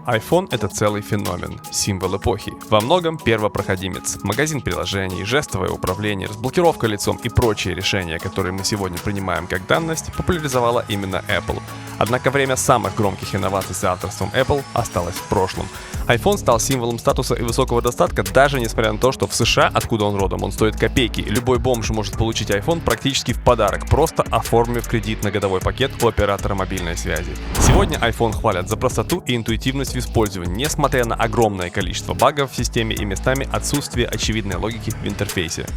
iPhone — это целый феномен, символ эпохи. Во многом первопроходимец. Магазин приложений, жестовое управление, разблокировка лицом и прочие решения, которые мы сегодня принимаем как данность, популяризовала именно Apple. Однако время самых громких инноваций с авторством Apple осталось в прошлом. iPhone стал символом статуса и высокого достатка, даже несмотря на то, что в США, откуда он родом, он стоит копейки. Любой бомж может получить iPhone практически в подарок, просто оформив кредит на годовой пакет у оператора мобильной связи. Сегодня iPhone хвалят за простоту и интуитивность в использовании, несмотря на огромное количество багов в системе и местами отсутствие очевидной логики в интерфейсе.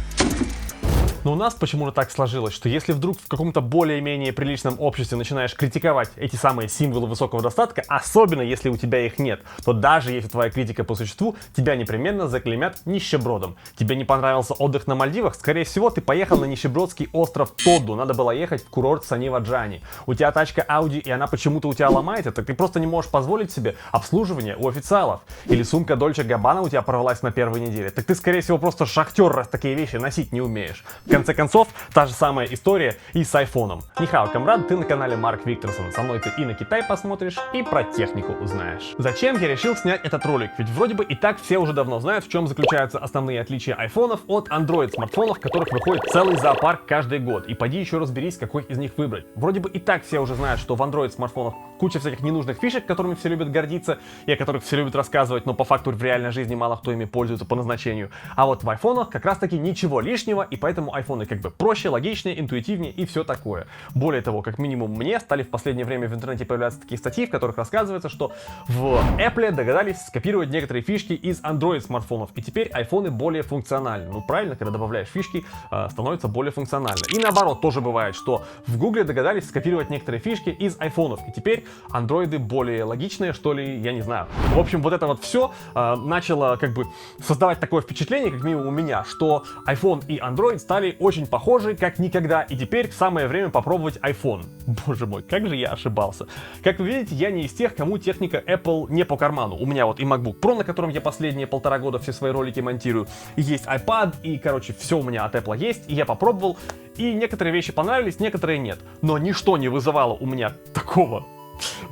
Но у нас почему-то так сложилось, что если вдруг в каком-то более-менее приличном обществе начинаешь критиковать эти самые символы высокого достатка, особенно если у тебя их нет, то даже если твоя критика по существу, тебя непременно заклеймят нищебродом. Тебе не понравился отдых на Мальдивах? Скорее всего, ты поехал на нищебродский остров Тодду, надо было ехать в курорт Санива-Джани. У тебя тачка Audi, и она почему-то у тебя ломается, так ты просто не можешь позволить себе обслуживание у официалов. Или сумка Dolce Gabbana у тебя порвалась на первой неделе, так ты, скорее всего, просто шахтер, раз такие вещи носить не умеешь. В конце концов, та же самая история и с айфоном. Нихао, комрад, ты на канале Марк Викторсон. Со мной ты и на Китай посмотришь, и про технику узнаешь. Зачем я решил снять этот ролик? Ведь вроде бы и так все уже давно знают, в чем заключаются основные отличия айфонов от Android смартфонов, которых выходит целый зоопарк каждый год. И поди еще разберись, какой из них выбрать. Вроде бы и так все уже знают, что в Android смартфонах куча всяких ненужных фишек, которыми все любят гордиться, и о которых все любят рассказывать, но по факту в реальной жизни мало кто ими пользуется по назначению. А вот в айфонах как раз таки ничего лишнего, и поэтому айфоны как бы проще, логичнее, интуитивнее и все такое. Более того, как минимум мне стали в последнее время в интернете появляться такие статьи, в которых рассказывается, что в Apple догадались скопировать некоторые фишки из Android смартфонов, и теперь айфоны более функциональны. Ну правильно, когда добавляешь фишки, становится более функционально. И наоборот тоже бывает, что в Google догадались скопировать некоторые фишки из айфонов, и теперь андроиды более логичные, что ли, я не знаю. В общем, вот это вот все начало как бы создавать такое впечатление, как минимум у меня, что iPhone и Android стали очень похожи как никогда, и теперь самое время попробовать iPhone. Боже мой, как же я ошибался. Как вы видите, я не из тех, кому техника Apple не по карману. У меня вот и MacBook Pro, на котором я последние 1,5 года все свои ролики монтирую, и есть iPad, и, короче, все у меня от Apple есть, и я попробовал, и некоторые вещи понравились, некоторые нет. Но ничто не вызывало у меня такого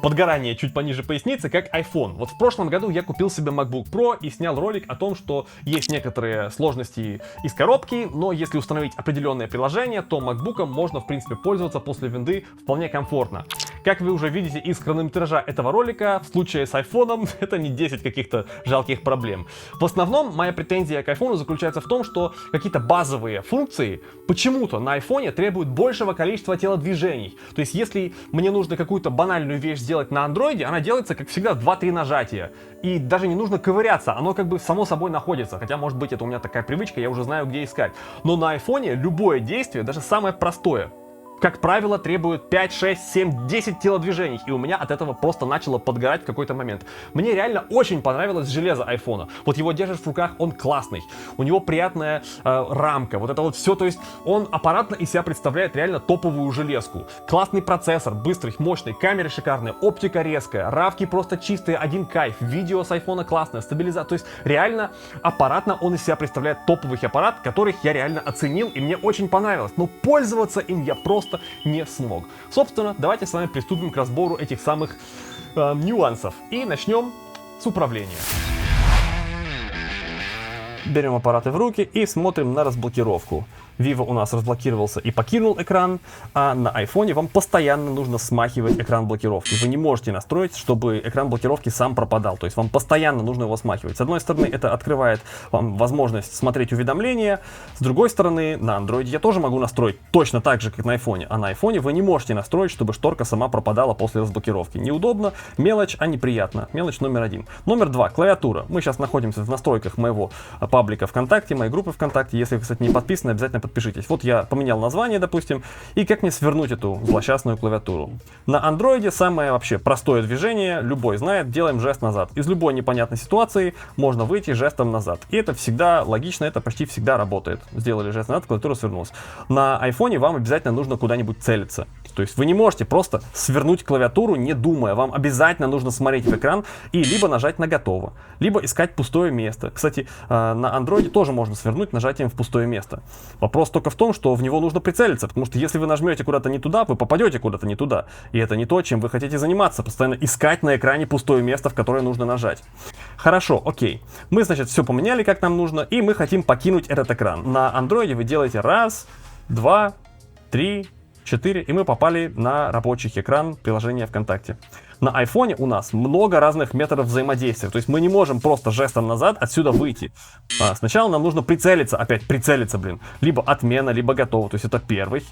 подгорание чуть пониже поясницы, как iPhone. Вот в прошлом году я купил себе MacBook Pro и снял ролик о том, что есть некоторые сложности из коробки, но если установить определенное приложение, то MacBook'ом можно, в принципе, пользоваться после винды вполне комфортно. Как вы уже видите из хронометража этого ролика, в случае с iPhone это не 10 каких-то жалких проблем. В основном моя претензия к iPhone заключается в том, что какие-то базовые функции почему-то на iPhone требуют большего количества телодвижений. То есть если мне нужно какую-то банальную вещь сделать на Android, она делается, как всегда, 2-3 нажатия. И даже не нужно ковыряться, оно как бы само собой находится. Хотя, может быть, это у меня такая привычка, я уже знаю, где искать. Но на iPhone любое действие, даже самое простое, как правило, требует 5, 6, 7, 10 телодвижений, и у меня от этого просто начало подгорать в какой-то момент. Мне реально очень понравилось железо айфона. Вот его держишь в руках, он классный. У него приятная рамка, вот это вот все, то есть он аппаратно из себя представляет реально топовую железку. Классный процессор, быстрый, мощный, камеры шикарные, оптика резкая, равки просто чистые, один кайф, видео с айфона классное, стабилизация, то есть реально аппаратно он из себя представляет топовый аппарат, которых я реально оценил, и мне очень понравилось. Но пользоваться им я просто не смог. Собственно, давайте с вами приступим к разбору этих самых нюансов. И начнем с управления. Берем аппараты в руки и смотрим на разблокировку. Vivo у нас разблокировался и покинул экран, а на iPhone вам постоянно нужно смахивать экран блокировки. Вы не можете настроить, чтобы экран блокировки сам пропадал, то есть вам постоянно нужно его смахивать. С одной стороны, это открывает вам возможность смотреть уведомления, с другой стороны, на Android я тоже могу настроить точно так же, как на iPhone, а на iPhone вы не можете настроить, чтобы шторка сама пропадала после разблокировки. Неудобно, мелочь, а неприятно. Мелочь номер 1. Номер 2. Клавиатура. Мы сейчас находимся в настройках моего паблика ВКонтакте, моей группы ВКонтакте. Если вы, кстати, не подписаны, обязательно подпишитесь. Вот я поменял название, допустим, и как мне свернуть эту злосчастную клавиатуру. На андроиде самое вообще простое движение, любой знает, делаем жест назад. Из любой непонятной ситуации можно выйти жестом назад. И это всегда логично, это почти всегда работает. Сделали жест назад, клавиатура свернулась. На айфоне вам обязательно нужно куда-нибудь целиться. То есть вы не можете просто свернуть клавиатуру, не думая. Вам обязательно нужно смотреть в экран и либо нажать на готово, либо искать пустое место. Кстати, на андроиде тоже можно свернуть нажатием в пустое место. Вопрос только в том, что в него нужно прицелиться, потому что если вы нажмете куда-то не туда, вы попадете куда-то не туда. И это не то, чем вы хотите заниматься, постоянно искать на экране пустое место, в которое нужно нажать. Хорошо, окей. Мы, значит, все поменяли, как нам нужно, и мы хотим покинуть этот экран. На Android вы делаете раз, два, три, 4, и мы попали на рабочий экран приложения ВКонтакте. На iPhone у нас много разных методов взаимодействия, то есть мы не можем просто жестом назад отсюда выйти. Сначала нам нужно прицелиться, опять прицелиться, либо отмена, либо готово, то есть это первый.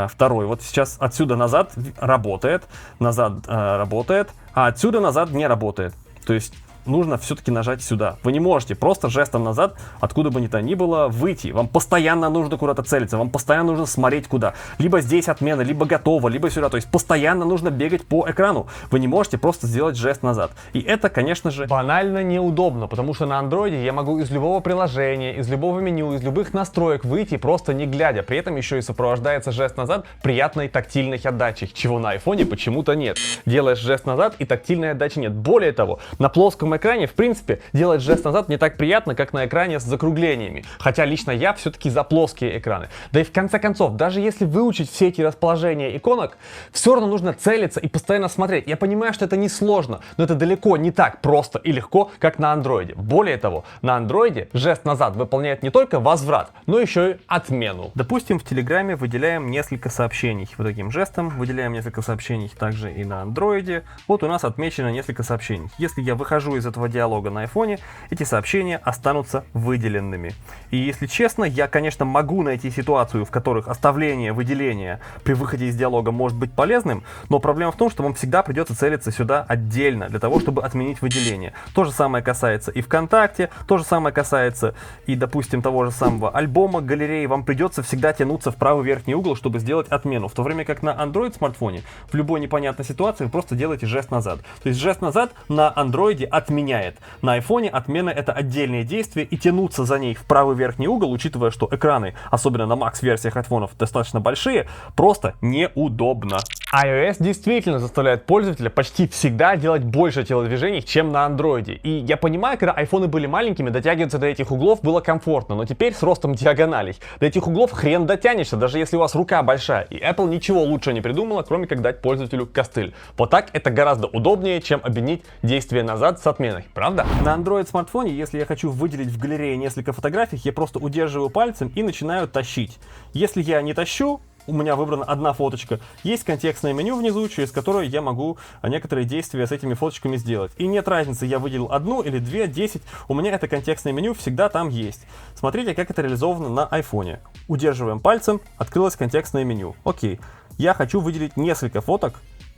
Второй, вот сейчас отсюда назад работает, а отсюда назад не работает, то есть нужно все-таки нажать сюда. Вы не можете просто жестом назад, откуда бы ни было, выйти. Вам постоянно нужно куда-то целиться, вам постоянно нужно смотреть куда. Либо здесь отмена, либо готово, либо сюда. То есть постоянно нужно бегать по экрану. Вы не можете просто сделать жест назад. И это, конечно же, банально неудобно, потому что на андроиде я могу из любого приложения, из любого меню, из любых настроек выйти просто не глядя. При этом еще и сопровождается жест назад приятной тактильной отдачей, чего на айфоне почему-то нет. Делаешь жест назад и тактильной отдачи нет. Более того, на плоском экране, в принципе, делать жест назад не так приятно, как на экране с закруглениями. Хотя лично я все-таки за плоские экраны. Да и в конце концов, даже если выучить все эти расположения иконок, все равно нужно целиться и постоянно смотреть. Я понимаю, что это несложно, но это далеко не так просто и легко, как на андроиде. Более того, на андроиде жест назад выполняет не только возврат, но еще и отмену. Допустим, в Телеграме выделяем несколько сообщений. Вот таким жестом выделяем несколько сообщений также и на андроиде. Вот у нас отмечено несколько сообщений. Если я выхожу из этого диалога на айфоне, эти сообщения останутся выделенными. И если честно, я, конечно, могу найти ситуацию, в которых оставление выделения при выходе из диалога может быть полезным, но проблема в том, что вам всегда придется целиться сюда отдельно, для того, чтобы отменить выделение. То же самое касается и ВКонтакте, то же самое касается и, допустим, того же самого альбома, галереи. Вам придется всегда тянуться в правый верхний угол, чтобы сделать отмену. В то время как на Android смартфоне в любой непонятной ситуации вы просто делаете жест назад. То есть жест назад на Android отменяет. На айфоне отмена — это отдельное действие, и тянуться за ней в правый верхний угол, учитывая, что экраны, особенно на Max-версиях айфонов, достаточно большие, просто неудобно. iOS действительно заставляет пользователя почти всегда делать больше телодвижений, чем на андроиде. И я понимаю, когда айфоны были маленькими, дотягиваться до этих углов было комфортно, но теперь с ростом диагоналей до этих углов хрен дотянешься, даже если у вас рука большая. И Apple ничего лучше не придумала, кроме как дать пользователю костыль. Вот так это гораздо удобнее, чем объединить действие назад с отменой. Правда? На Android смартфоне, если я хочу выделить в галерее несколько фотографий, я просто удерживаю пальцем и начинаю тащить. Если я не тащу, у меня выбрана одна фоточка, есть контекстное меню внизу, через которое я могу некоторые действия с этими фоточками сделать. И нет разницы, я выделил одну или две, 10, у меня это контекстное меню всегда там есть. Смотрите, как это реализовано на айфоне. Удерживаем пальцем, открылось контекстное меню. Окей, я хочу выделить несколько фоток.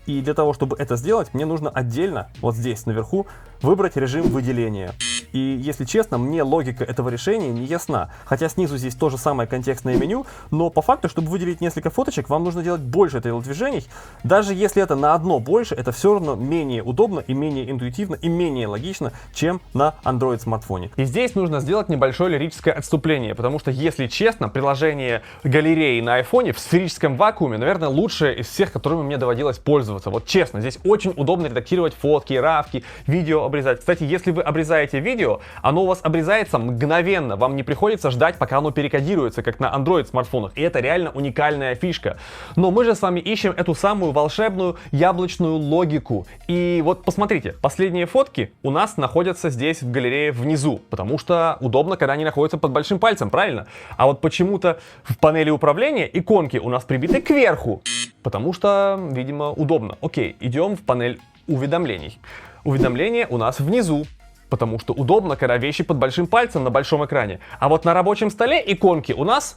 И для того, чтобы это сделать, мне нужно отдельно, вот здесь наверху, выбрать режим выделения. И, если честно, мне логика этого решения не ясна. Хотя снизу здесь то же самое контекстное меню, но по факту, чтобы выделить несколько фоточек, вам нужно делать больше телодвижений. Даже если это на одно больше, это все равно менее удобно и менее интуитивно и менее логично, чем на Android смартфоне. И здесь нужно сделать небольшое лирическое отступление, потому что, если честно, приложение галереи на айфоне в сферическом вакууме, наверное, лучшее из всех, которыми мне доводилось пользоваться. Вот честно, здесь очень удобно редактировать фотки, равки, видео обрезать. Кстати, если вы обрезаете видео, оно у вас обрезается мгновенно, вам не приходится ждать, пока оно перекодируется, как на Android смартфонах, и это реально уникальная фишка. Но мы же с вами ищем эту самую волшебную яблочную логику. И вот посмотрите, последние фотки у нас находятся здесь в галерее внизу, потому что удобно, когда они находятся под большим пальцем, правильно? А вот почему-то в панели управления иконки у нас прибиты кверху, потому что, видимо, удобно. Окей, идем в панель уведомлений. Уведомления у нас внизу, потому что удобно, когда вещи под большим пальцем на большом экране. А вот на рабочем столе иконки у нас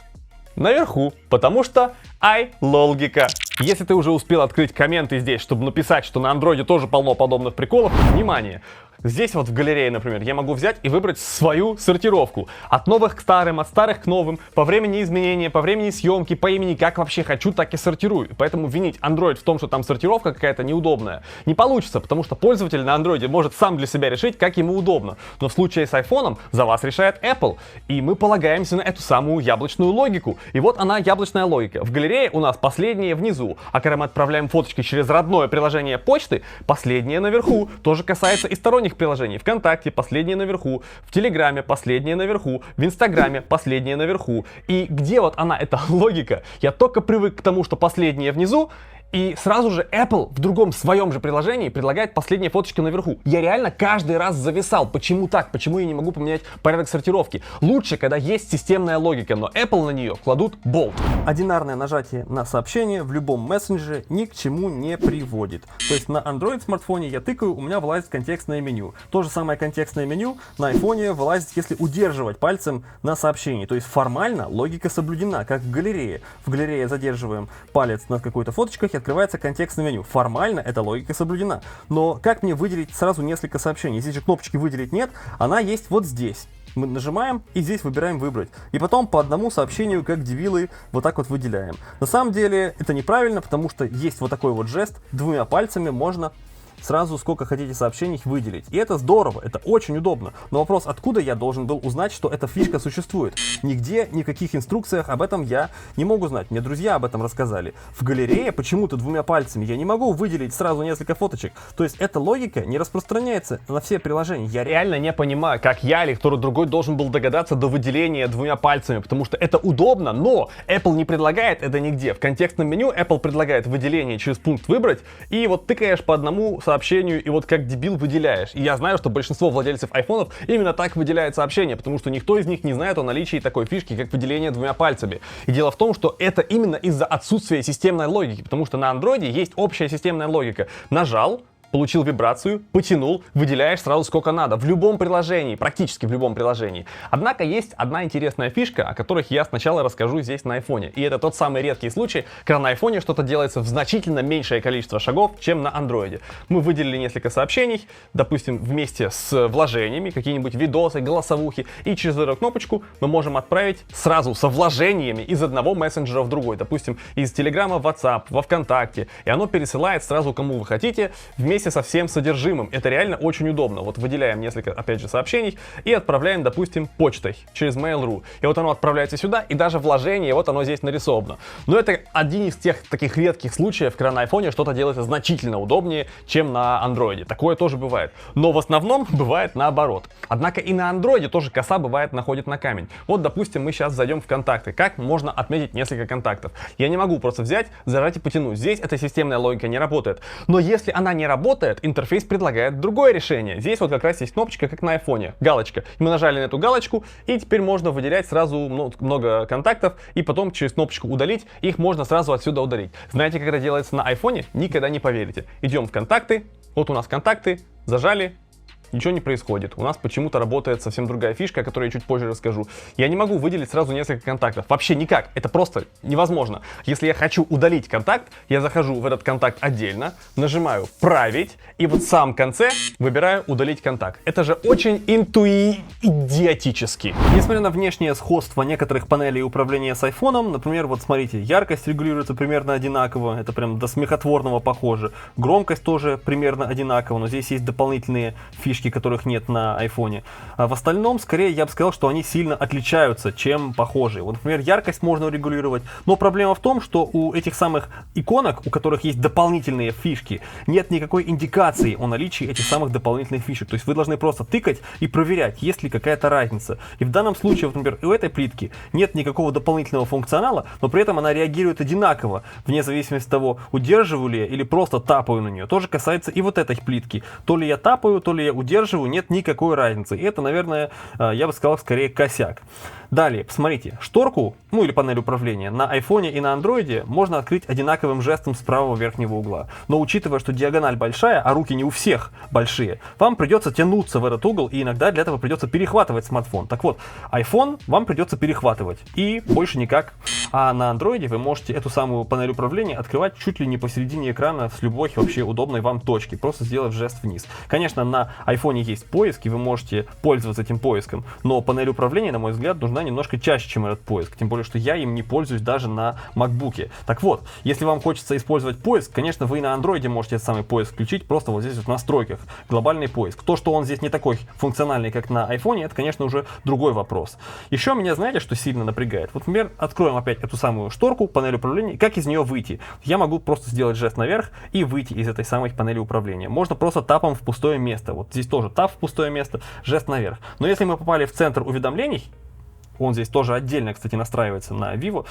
наверху, потому что логика. Если ты уже успел открыть комменты здесь, чтобы написать, что на андроиде тоже полно подобных приколов, внимание! Здесь вот в галерее, например, я могу взять и выбрать свою сортировку. От новых к старым, от старых к новым, по времени изменения, по времени съемки, по имени, как вообще хочу, так и сортирую. Поэтому винить Android в том, что там сортировка какая-то неудобная, не получится, потому что пользователь на Android может сам для себя решить, как ему удобно. Но в случае с iPhone за вас решает Apple. И мы полагаемся на эту самую яблочную логику. И вот она, яблочная логика. В галерее у нас последние внизу, а когда мы отправляем фоточки через родное приложение почты, последние наверху. Тоже касается и сторонних каких приложений? ВКонтакте последнее наверху, в Телеграме последнее наверху, в Инстаграме последнее наверху. И где вот она, эта логика? Я только привык к тому, что последнее внизу, и сразу же Apple в другом своем же приложении предлагает последние фоточки наверху. Я реально каждый раз зависал. Почему так? Почему я не могу поменять порядок сортировки? Лучше, когда есть системная логика, но Apple на нее кладут болт. Одинарное нажатие на сообщение в любом мессенджере ни к чему не приводит. То есть на Android смартфоне я тыкаю, у меня вылазит контекстное меню. То же самое контекстное меню на iPhone вылазит, если удерживать пальцем на сообщении. То есть формально логика соблюдена, как в галерее. В галерее задерживаем палец над какой-то фоточкой, открывается контекстное меню. Формально эта логика соблюдена. Но как мне выделить сразу несколько сообщений? Здесь же кнопочки выделить нет, она есть вот здесь. Мы нажимаем и здесь выбираем выбрать. И потом по одному сообщению, как дебилы, вот так вот выделяем. На самом деле это неправильно, потому что есть вот такой вот жест. Двумя пальцами можно сразу сколько хотите сообщений выделить. И это здорово, это очень удобно. Но вопрос, откуда я должен был узнать, что эта фишка существует? Нигде, ни в каких инструкциях об этом я не могу знать. Мне друзья об этом рассказали. В галерее почему-то двумя пальцами я не могу выделить сразу несколько фоточек. То есть эта логика не распространяется на все приложения. Я реально не понимаю, как я или кто-то другой должен был догадаться до выделения двумя пальцами, потому что это удобно, но Apple не предлагает это нигде. В контекстном меню Apple предлагает выделение через пункт «Выбрать», и вот тыкаешь по одному сообщению и вот как дебил выделяешь. И я знаю, что большинство владельцев айфонов именно так выделяют сообщения, потому что никто из них не знает о наличии такой фишки, как выделение двумя пальцами. И дело в том, что это именно из-за отсутствия системной логики, потому что на андроиде есть общая системная логика. Нажал, получил вибрацию, потянул, выделяешь сразу сколько надо. В любом приложении, практически в любом приложении. Однако есть одна интересная фишка, о которой я сначала расскажу здесь на айфоне. И это тот самый редкий случай, когда на айфоне что-то делается в значительно меньшее количество шагов, чем на андроиде. Мы выделили несколько сообщений, допустим, вместе с вложениями, какие-нибудь видосы, голосовухи, и через эту кнопочку мы можем отправить сразу со вложениями из одного мессенджера в другой. Допустим, из Телеграма в WhatsApp, во ВКонтакте. И оно пересылает сразу кому вы хотите, вместе со всем содержимым. Это реально очень удобно. Вот выделяем несколько, опять же, сообщений и отправляем, допустим, почтой через Mail.ru. И вот оно отправляется сюда, и даже вложение, вот оно здесь нарисовано. Но это один из тех таких редких случаев, когда на айфоне что-то делается значительно удобнее, чем на андроиде. Такое тоже бывает. Но в основном бывает наоборот. Однако и на андроиде тоже коса бывает находит на камень. Вот, допустим, мы сейчас зайдем в контакты. Как можно отметить несколько контактов? Я не могу просто взять, зажать и потянуть. Здесь эта системная логика не работает. Но если она не работает, интерфейс предлагает другое решение. Здесь вот как раз есть кнопочка, как на айфоне, галочка. Мы нажали на эту галочку, и теперь можно выделять сразу много контактов, и потом через кнопочку удалить, их можно сразу отсюда удалить. Знаете, как это делается на айфоне? Никогда не поверите. Идем в контакты, вот у нас контакты, зажали. Ничего не происходит. У нас почему-то работает совсем другая фишка, о которой я чуть позже расскажу. Я не могу выделить сразу несколько контактов. Вообще никак. Это просто невозможно. Если я хочу удалить контакт, я захожу в этот контакт отдельно, нажимаю «Править», и вот в самом конце выбираю «Удалить контакт». Это же очень идиотически. Несмотря на внешнее сходство некоторых панелей управления с айфоном, например, вот смотрите, яркость регулируется примерно одинаково. Это прям до смехотворного похоже. Громкость тоже примерно одинаково, но здесь есть дополнительные фишки, которых нет на айфоне. А в остальном, скорее, я бы сказал, что они сильно отличаются, чем похожие. Вот, например, яркость можно регулировать, но проблема в том, что у этих самых иконок, у которых есть дополнительные фишки, нет никакой индикации о наличии этих самых дополнительных фишек. То есть вы должны просто тыкать и проверять, есть ли какая-то разница. И в данном случае, вот, например, у этой плитки нет никакого дополнительного функционала, но при этом она реагирует одинаково, вне зависимости от того, удерживаю ли я или просто тапаю на нее. Тоже касается и вот этой плитки. То ли я тапаю, то ли я удерживаю, нет никакой разницы. И это, наверное, я бы сказал, скорее косяк. Далее, посмотрите, шторку, ну или панель управления на айфоне и на андроиде можно открыть одинаковым жестом с правого верхнего угла. Но учитывая, что диагональ большая, а руки не у всех большие, вам придется тянуться в этот угол, и иногда для этого придется перехватывать смартфон. Так вот, iPhone вам придется перехватывать, и больше никак. А на андроиде вы можете эту самую панель управления открывать чуть ли не посередине экрана с любой вообще удобной вам точки, просто сделав жест вниз. Конечно, на iPhone есть поиск, и вы можете пользоваться этим поиском, но панель управления, на мой взгляд, нужна немножко чаще, чем этот поиск, тем более, что я им не пользуюсь даже на MacBook. Так вот, если вам хочется использовать поиск, конечно, вы и на андроиде можете этот самый поиск включить, просто вот здесь вот в настройках, глобальный поиск. То, что он здесь не такой функциональный, как на iPhone, это, конечно, уже другой вопрос. Еще меня, знаете, что сильно напрягает? Вот, например, откроем опять эту самую шторку, панель управления, как из нее выйти? Я могу просто сделать жест наверх и выйти из этой самой панели управления. Можно просто тапом в пустое место. Вот здесь здесь тоже Tab в пустое место, жест наверх. Но если мы попали в центр уведомлений, он здесь тоже отдельно, кстати, настраивается на Vivo,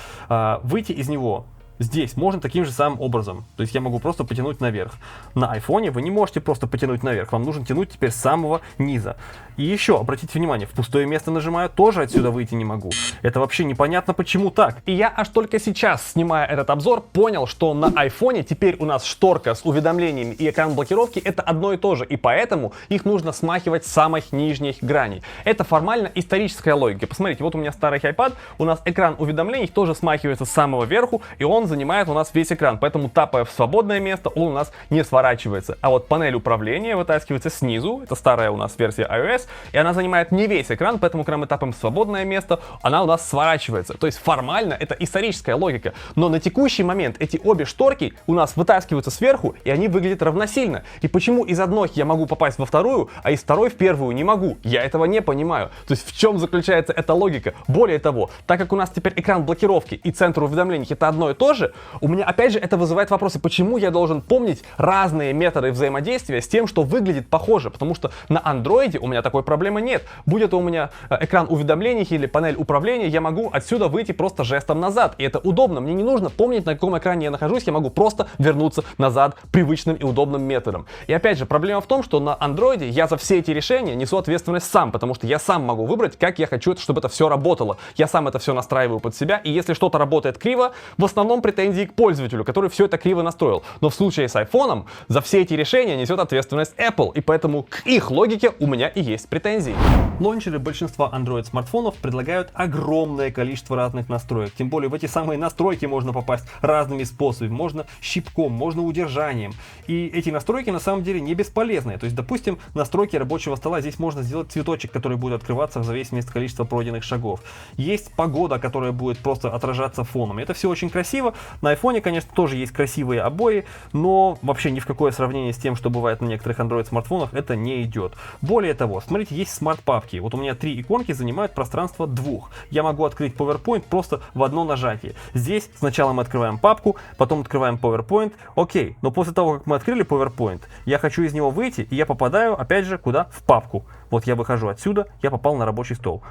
выйти из него здесь можно таким же самым образом. То есть я могу просто потянуть наверх. На айфоне вы не можете просто потянуть наверх. Вам нужно тянуть теперь с самого низа. И еще, обратите внимание, в пустое место нажимаю, тоже отсюда выйти не могу. Это вообще непонятно, почему так. И я аж только сейчас, снимая этот обзор, понял, что на айфоне теперь у нас шторка с уведомлениями и экран блокировки это одно и то же. И поэтому их нужно смахивать с самых нижних граней. Это формально историческая логика. Посмотрите, вот у меня старый iPad, у нас экран уведомлений тоже смахивается с самого верху, и он занимает у нас весь экран, поэтому тапая в свободное место, он у нас не сворачивается. А вот панель управления вытаскивается снизу, это старая у нас версия iOS, и она занимает не весь экран, поэтому когда мы тапаем в свободное место, она у нас сворачивается. То есть формально это историческая логика, но на текущий момент эти обе шторки у нас вытаскиваются сверху, и они выглядят равносильно. И почему из одной я могу попасть во вторую, а из второй в первую не могу? Я этого не понимаю. То есть в чем заключается эта логика? Более того, так как у нас теперь экран блокировки и центр уведомлений это одно и то же, у меня опять же это вызывает вопросы, почему я должен помнить разные методы взаимодействия с тем, что выглядит похоже, потому что на андроиде у меня такой проблемы нет. Будет у меня экран уведомлений или панель управления, я могу отсюда выйти просто жестом назад, и это удобно, мне не нужно помнить, на каком экране я нахожусь, я могу просто вернуться назад привычным и удобным методом. И опять же, проблема в том, что на андроиде я за все эти решения несу ответственность сам, потому что я сам могу выбрать, как я хочу, чтобы это все работало. Я сам это все настраиваю под себя, и если что-то работает криво, в основном претензии к пользователю, который все это криво настроил. Но в случае с iPhone за все эти решения несет ответственность Apple, и поэтому к их логике у меня и есть претензии. Лончеры большинства Android смартфонов предлагают огромное количество разных настроек. Тем более в эти самые настройки можно попасть разными способами. Можно щипком, можно удержанием. И эти настройки на самом деле не бесполезные. То есть, допустим, настройки рабочего стола здесь можно сделать цветочек, который будет открываться в зависимости от количества пройденных шагов. Есть погода, которая будет просто отражаться фоном. Это все очень красиво. На iPhone, конечно, тоже есть красивые обои, но вообще ни в какое сравнение с тем, что бывает на некоторых Android смартфонах, это не идет. Более того, смотрите, есть смарт-папки. Вот у меня 3 иконки занимают пространство 2. Я могу открыть PowerPoint просто в одно нажатие. Здесь сначала мы открываем папку, потом открываем PowerPoint. Окей, но после того, как мы открыли PowerPoint, я хочу из него выйти, и я попадаю, опять же, куда? В папку. Вот я выхожу отсюда, я попал на рабочий стол.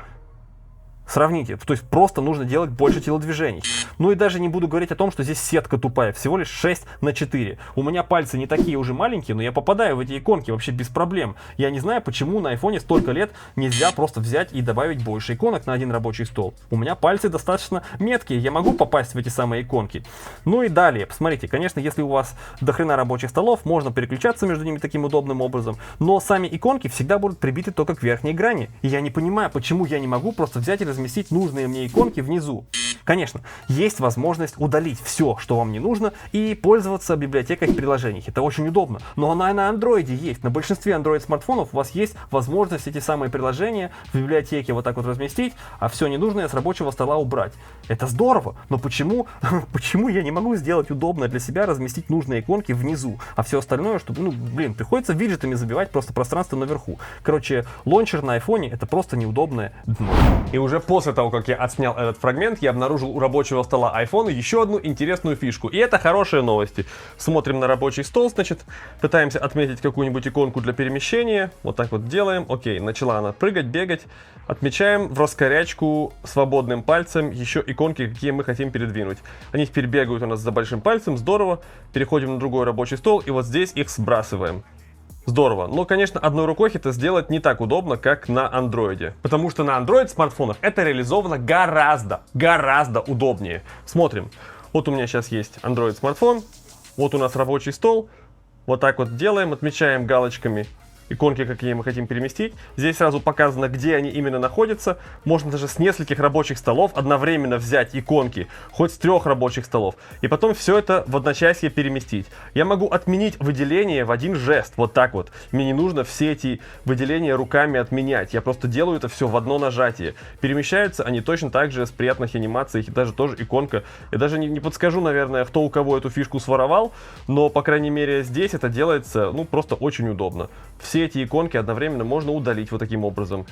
Сравните, то есть просто нужно делать больше телодвижений. Ну и даже не буду говорить о том, что здесь сетка тупая, всего лишь 6:4. У меня пальцы не такие уже маленькие, но я попадаю в эти иконки вообще без проблем. Я не знаю, почему на айфоне столько лет нельзя просто взять и добавить больше иконок на один рабочий стол. У меня пальцы достаточно меткие, я могу попасть в эти самые иконки. Ну и далее, посмотрите, конечно, если у вас дохрена рабочих столов, можно переключаться между ними таким удобным образом, но сами иконки всегда будут прибиты только к верхней грани. И я не понимаю, почему я не могу просто взять и разместить нужные мне иконки внизу. Конечно, есть возможность удалить все, что вам не нужно, и пользоваться библиотекой в приложениях. Это очень удобно. Но она и на андроиде есть. На большинстве Android смартфонов у вас есть возможность эти самые приложения в библиотеке вот так вот разместить, а все ненужное с рабочего стола убрать. Это здорово, но почему я не могу сделать удобно для себя разместить нужные иконки внизу, а все остальное, чтобы, приходится виджетами забивать просто пространство наверху. Короче, лончер на айфоне это просто неудобное дно. И уже после того, как я отснял этот фрагмент, я обнаружил у рабочего стола iPhone еще одну интересную фишку. И это хорошие новости. Смотрим на рабочий стол, значит, пытаемся отметить какую-нибудь иконку для перемещения. Вот так вот делаем. Окей, начала она прыгать, бегать. Отмечаем в раскорячку свободным пальцем еще иконки, какие мы хотим передвинуть. Они теперь бегают у нас за большим пальцем, здорово. Переходим на другой рабочий стол и вот здесь их сбрасываем. Здорово, но, конечно, одной рукой это сделать не так удобно, как на андроиде. Потому что на Android смартфонах это реализовано гораздо удобнее. Смотрим, вот у меня сейчас есть Android смартфон, вот у нас рабочий стол. Вот так вот делаем, отмечаем галочками иконки, какие мы хотим переместить. Здесь сразу показано, где они именно находятся. Можно даже с нескольких рабочих столов одновременно взять иконки, хоть с 3 рабочих столов, и потом все это в одночасье переместить. Я могу отменить выделение в один жест, вот так вот. Мне не нужно все эти выделения руками отменять. Я просто делаю это все в одно нажатие. Перемещаются они точно так же с приятных анимаций, даже тоже иконка. Я даже не подскажу, наверное, кто у кого эту фишку своровал, но, по крайней мере, здесь это делается, просто очень удобно. Все эти иконки одновременно можно удалить вот таким образом.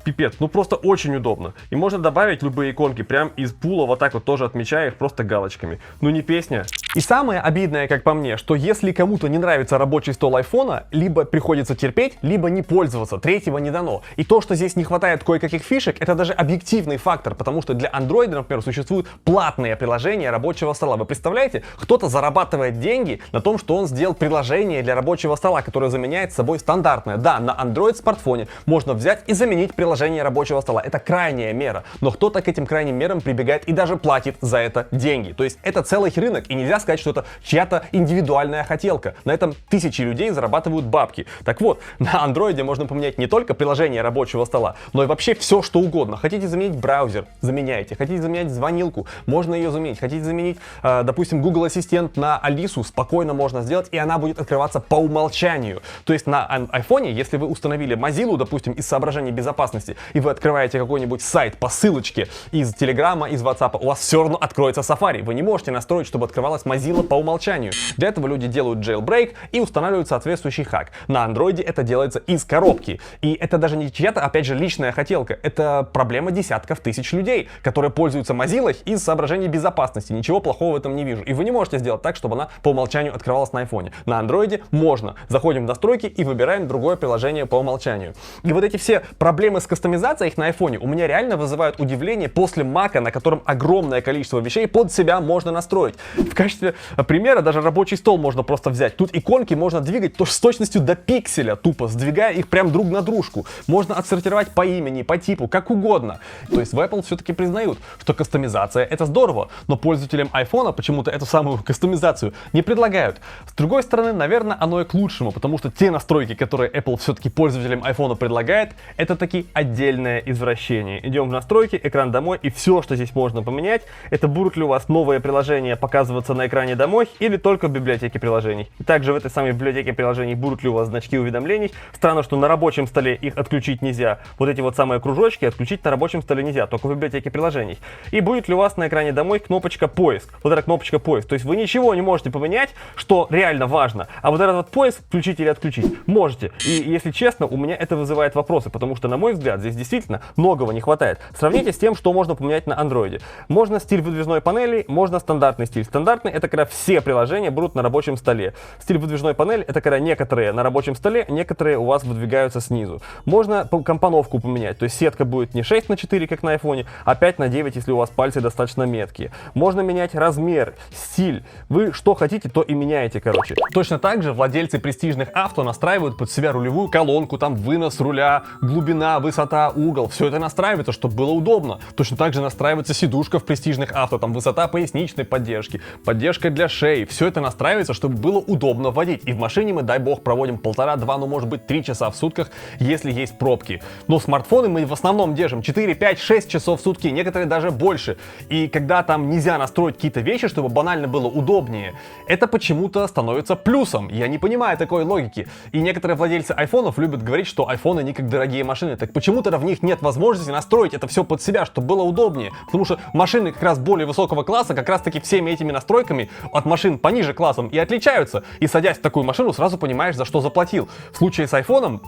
Пипец, ну просто очень удобно. И можно добавить любые иконки прям из пула, вот так вот тоже отмечая их просто галочками. Ну не песня. И самое обидное, как по мне, что если кому-то не нравится рабочий стол айфона, либо приходится терпеть, либо не пользоваться, третьего не дано. И то, что здесь не хватает кое-каких фишек, это даже объективный фактор, потому что для Android, например, существуют платные приложения рабочего стола. Вы представляете, кто-то зарабатывает деньги на том, что он сделал приложение для рабочего стола, которое заменяет собой стандартное. Да, на Android смартфоне можно взять и заменить приложение рабочего стола. Это крайняя мера. Но кто-то к этим крайним мерам прибегает и даже платит за это деньги. То есть это целый рынок, и нельзя сказать, что это чья-то индивидуальная хотелка. На этом тысячи людей зарабатывают бабки. Так вот, на Android можно поменять не только приложение рабочего стола, но и вообще все, что угодно. Хотите заменить браузер, заменяйте. Хотите заменять звонилку, можно ее заменить. Хотите заменить, допустим, Google Ассистент на Алису, спокойно можно сделать, и она будет открываться по умолчанию. То есть на iPhone, если вы установили Mozilla, допустим, из соображений безопасности, и вы открываете какой-нибудь сайт по ссылочке из Telegram, из WhatsApp, у вас все равно откроется Safari. Вы не можете настроить, чтобы открывалась Mozilla по умолчанию. Для этого люди делают jailbreak и устанавливают соответствующий хак. На Android это делается из коробки. И это даже не чья-то, опять же, личная хотелка. Это проблема десятков тысяч людей, которые пользуются Mozilla из соображений безопасности. Ничего плохого в этом не вижу. И вы не можете сделать так, чтобы она по умолчанию открывалась на iPhone. На Android можно. Заходим в настройки и выбираем другое приложение по умолчанию. И вот эти все проблемы с кастомизацией их на iPhone у меня реально вызывают удивление после Mac, на котором огромное количество вещей под себя можно настроить. В качестве примера даже рабочий стол можно просто взять. Тут иконки можно двигать с точностью до пикселя, тупо сдвигая их прям друг на дружку. Можно отсортировать по имени, по типу, как угодно. То есть в Apple все-таки признают, что кастомизация это здорово, но пользователям iPhone почему-то эту самую кастомизацию не предлагают. С другой стороны, наверное, оно и к лучшему, потому что те настройки, которые Apple все-таки пользователям iPhone предлагает, это таки отдельное извращение. Идем в настройки, экран домой, и все, что здесь можно поменять, это будут ли у вас новые приложения показываться на экране домой или только в библиотеке приложений. И также в этой самой библиотеке приложений будут ли у вас значки уведомлений. Странно, что на рабочем столе их отключить нельзя. Вот эти вот самые кружочки отключить на рабочем столе нельзя, только в библиотеке приложений. И будет ли у вас на экране домой кнопочка поиск. Вот эта кнопочка поиск. То есть вы ничего не можете поменять, что реально важно. А вот этот вот поиск включить или отключить можете. И если честно, у меня это вызывает вопросы, потому что, на мой взгляд, здесь действительно многого не хватает. Сравните с тем, что можно поменять на Android. Можно стиль выдвижной панели, можно стандартный стиль. Стандартный — это когда все приложения будут на рабочем столе. Стиль выдвижной панели — это когда некоторые на рабочем столе, некоторые у вас выдвигаются снизу. Можно компоновку поменять, то есть сетка будет не 6:4, как на iPhone, а 5:9, если у вас пальцы достаточно меткие. Можно менять размер, стиль. Вы что хотите, то и меняете, короче. Точно так же владельцы престижных авто настраивают под себя рулевую колонку, там вынос руля, глубина, высота, угол. Все это настраивается, чтобы было удобно. Точно так же настраивается сидушка в престижных авто, там высота поясничной поддержки, поддержка для шеи. Все это настраивается, чтобы было удобно водить. И в машине мы, дай бог, проводим 1,5-2, ну может быть 3 часа в сутках, если есть пробки. Но смартфоны мы в основном держим 4, 5, 6 часов в сутки, некоторые даже больше. И когда там нельзя настроить какие-то вещи, чтобы банально было удобнее, это почему-то становится плюсом. Я не понимаю такой логики. И некоторые владельцы айфонов любят говорить, что айфоны не как дорогие машины. Так почему тогда в них нет возможности настроить это все под себя, чтобы было удобнее? Потому что машины как раз более высокого класса как раз таки всеми этими настройками от машин пониже классом и отличаются. И садясь в такую машину, сразу понимаешь, за что заплатил. В случае с айфоном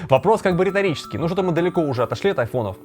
вопрос как бы риторический. Ну что-то мы далеко уже отошли от айфонов.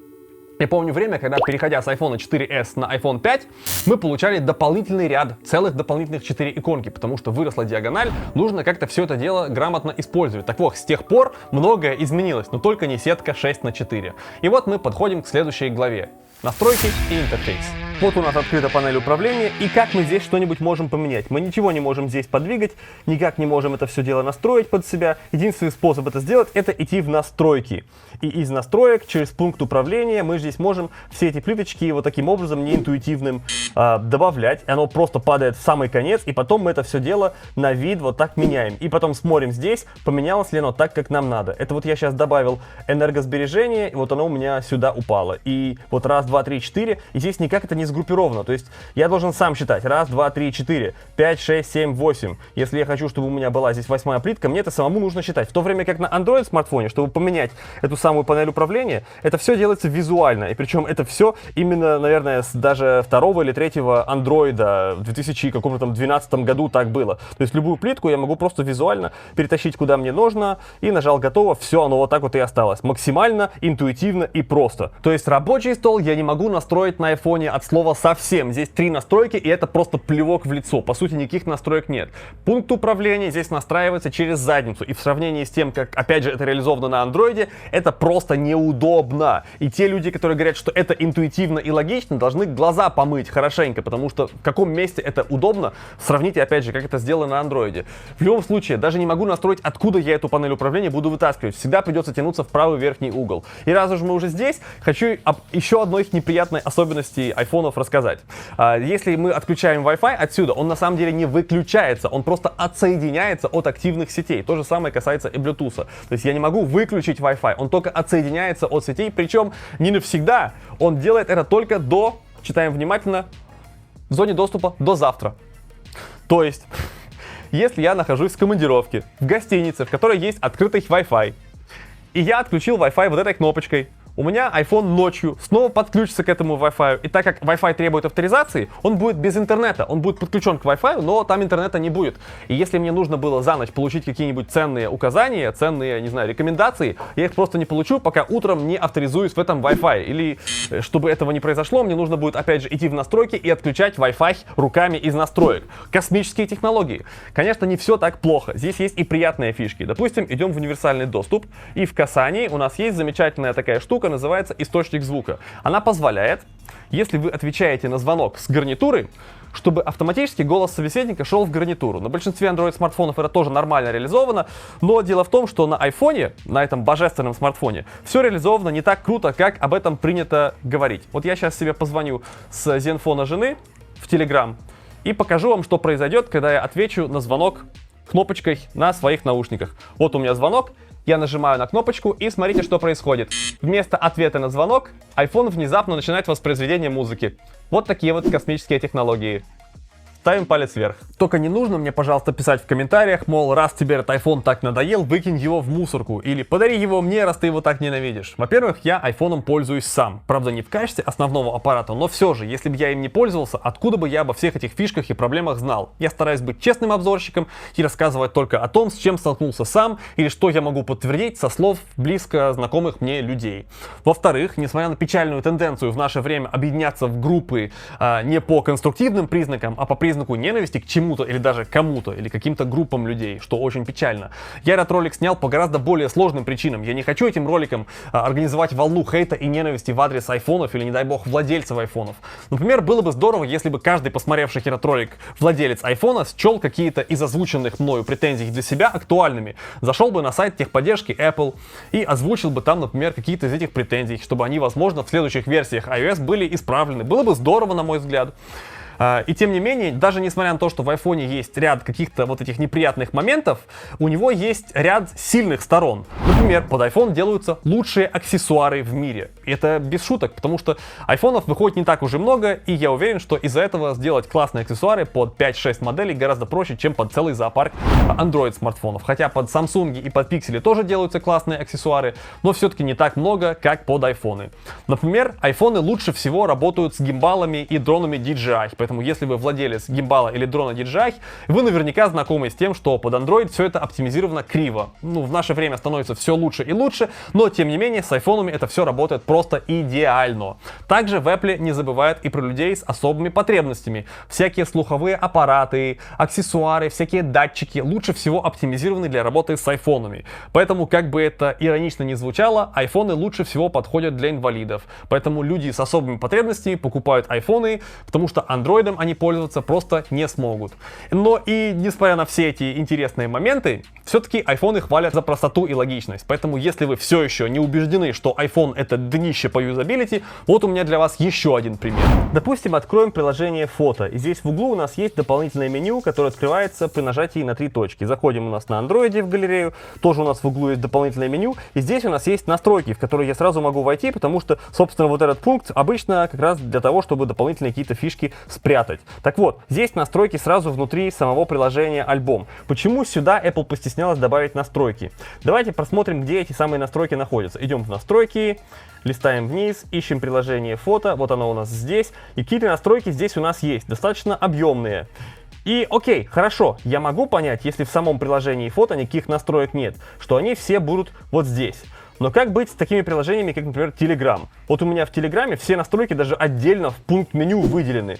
Я помню время, когда, переходя с iPhone 4s на iPhone 5, мы получали дополнительный ряд, целых дополнительных 4 иконки, потому что выросла диагональ, нужно как-то все это дело грамотно использовать. Так вот, с тех пор многое изменилось, но только не сетка 6:4. И вот мы подходим к следующей главе. Настройки и интерфейс. Вот у нас открыта панель управления, и как мы здесь что-нибудь можем поменять? Мы ничего не можем здесь подвигать, никак не можем это все дело настроить под себя. Единственный способ это сделать — это идти в настройки. И из настроек через пункт управления мы здесь можем все эти плиточки вот таким образом неинтуитивным добавлять. Оно просто падает в самый конец, и потом мы это все дело на вид вот так меняем. И потом смотрим здесь, поменялось ли оно так, как нам надо. Это вот я сейчас добавил энергосбережение, и вот оно у меня сюда упало. И вот раз, два, три, четыре, и здесь никак это не сгруппировано. То есть я должен сам считать. 1, 2, 3, 4, 5, 6, 7, 8. Если я хочу, чтобы у меня была здесь 8-я плитка, мне это самому нужно считать. В то время как на Android смартфоне, чтобы поменять эту самую панель управления, это все делается визуально. И причем это все именно, наверное, с даже 2-го или 3-го Android в 2012 году так было. То есть любую плитку я могу просто визуально перетащить куда мне нужно, и нажал готово, все, оно вот так вот и осталось. Максимально интуитивно и просто. То есть рабочий стол я не могу настроить на айфоне от слова совсем. Здесь 3 настройки, и это просто плевок в лицо. По сути, никаких настроек нет. Пункт управления здесь настраивается через задницу. И в сравнении с тем, как, опять же, это реализовано на андроиде, это просто неудобно. И те люди, которые говорят, что это интуитивно и логично, должны глаза помыть хорошенько, потому что в каком месте это удобно, сравните, опять же, как это сделано на андроиде. В любом случае, даже не могу настроить, откуда я эту панель управления буду вытаскивать. Всегда придется тянуться в правый верхний угол. И раз уж мы уже здесь, хочу об еще одной их неприятной особенности айфонов рассказать. Если мы отключаем Wi-Fi отсюда, он на самом деле не выключается, он просто отсоединяется от активных сетей. То же самое касается и Bluetooth. То есть я не могу выключить Wi-Fi, он только отсоединяется от сетей, причем не навсегда. Он делает это только до, читаем внимательно, в зоне доступа до завтра. То есть, если я нахожусь в командировке, в гостинице, в которой есть открытый Wi-Fi, и я отключил Wi-Fi вот этой кнопочкой, у меня iPhone ночью снова подключится к этому Wi-Fi. И так как Wi-Fi требует авторизации, он будет без интернета. Он будет подключен к Wi-Fi, но там интернета не будет. И если мне нужно было за ночь получить какие-нибудь ценные указания, ценные, не знаю, рекомендации, я их просто не получу, пока утром не авторизуюсь в этом Wi-Fi. Или, чтобы этого не произошло, мне нужно будет, опять же, идти в настройки и отключать Wi-Fi руками из настроек. Космические технологии. Конечно, не все так плохо. Здесь есть и приятные фишки. Допустим, идем в универсальный доступ, и в касании у нас есть замечательная такая штука, называется источник звука. Она позволяет, если вы отвечаете на звонок с гарнитуры, чтобы автоматически голос собеседника шел в гарнитуру. На большинстве Android смартфонов это тоже нормально реализовано, но дело в том, что на айфоне, на этом божественном смартфоне, все реализовано не так круто, как об этом принято говорить. Вот я сейчас себе позвоню с Зенфона жены в Telegram и покажу вам, что произойдет, когда я отвечу на звонок кнопочкой на своих наушниках. Вот у меня звонок. Я нажимаю на кнопочку и смотрите, что происходит. Вместо ответа на звонок, iPhone внезапно начинает воспроизведение музыки. Вот такие вот космические технологии. Ставим палец вверх. Только не нужно мне, пожалуйста, писать в комментариях, мол, раз тебе этот iPhone так надоел, выкинь его в мусорку. Или подари его мне, раз ты его так ненавидишь. Во-первых, я айфоном пользуюсь сам. Правда, не в качестве основного аппарата, но все же, если бы я им не пользовался, откуда бы я обо всех этих фишках и проблемах знал? Я стараюсь быть честным обзорщиком и рассказывать только о том, с чем столкнулся сам, или что я могу подтвердить со слов близко знакомых мне людей. Во-вторых, несмотря на печальную тенденцию в наше время объединяться в группы не по конструктивным признакам, а по признаку ненависти к чему-то или даже кому-то, или каким-то группам людей, что очень печально. Я этот ролик снял по гораздо более сложным причинам. Я не хочу этим роликом организовать волну хейта и ненависти в адрес айфонов или, не дай бог, владельцев айфонов. Например, было бы здорово, если бы каждый посмотревший этот ролик владелец айфона счел какие-то из озвученных мною претензий для себя актуальными. Зашел бы на сайт техподдержки Apple и озвучил бы там, например, какие-то из этих претензий, чтобы они, возможно, в следующих версиях iOS были исправлены. Было бы здорово, на мой взгляд. И тем не менее, даже несмотря на то, что в айфоне есть ряд каких-то вот этих неприятных моментов, у него есть ряд сильных сторон. Например, под iPhone делаются лучшие аксессуары в мире. И это без шуток, потому что айфонов выходит не так уже много, и я уверен, что из-за этого сделать классные аксессуары под 5-6 моделей гораздо проще, чем под целый зоопарк Android смартфонов. Хотя под Samsung и под Pixel тоже делаются классные аксессуары, но все-таки не так много, как под айфоны. Например, айфоны лучше всего работают с гимбалами и дронами DJI. Поэтому если вы владелец гимбала или дрона DJI, вы наверняка знакомы с тем, что под Android все это оптимизировано криво. Ну, в наше время становится все лучше и лучше, но тем не менее с айфонами это все работает просто идеально. Также в Apple не забывают и про людей с особыми потребностями. Всякие слуховые аппараты, аксессуары, всякие датчики лучше всего оптимизированы для работы с айфонами. Поэтому, как бы это иронично ни звучало, айфоны лучше всего подходят для инвалидов. Поэтому люди с особыми потребностями покупают айфоны, потому что Android андроидом они пользоваться просто не смогут. Но и несмотря на все эти интересные моменты, все-таки айфоны хвалят за простоту и логичность. Поэтому если вы все еще не убеждены, что iPhone это днище по юзабилити, вот у меня для вас еще один пример. Допустим, откроем приложение фото. И здесь в углу у нас есть дополнительное меню, которое открывается при нажатии на 3 точки. Заходим у нас на андроиде в галерею, тоже у нас в углу есть дополнительное меню. И здесь у нас есть настройки, в которые я сразу могу войти, потому что, собственно, вот этот пункт обычно как раз для того, чтобы дополнительные какие-то фишки спрятать. Так вот, здесь настройки сразу внутри самого приложения альбом. Почему сюда Apple постеснялась добавить настройки? Давайте посмотрим, где эти самые настройки находятся. Идем в настройки, листаем вниз, ищем приложение фото, вот оно у нас здесь. И какие-то настройки здесь у нас есть, достаточно объемные. И окей, хорошо, я могу понять, если в самом приложении фото никаких настроек нет, что они все будут вот здесь. Но как быть с такими приложениями, как, например, Telegram? Вот у меня в Телеграме все настройки даже отдельно в пункт меню выделены.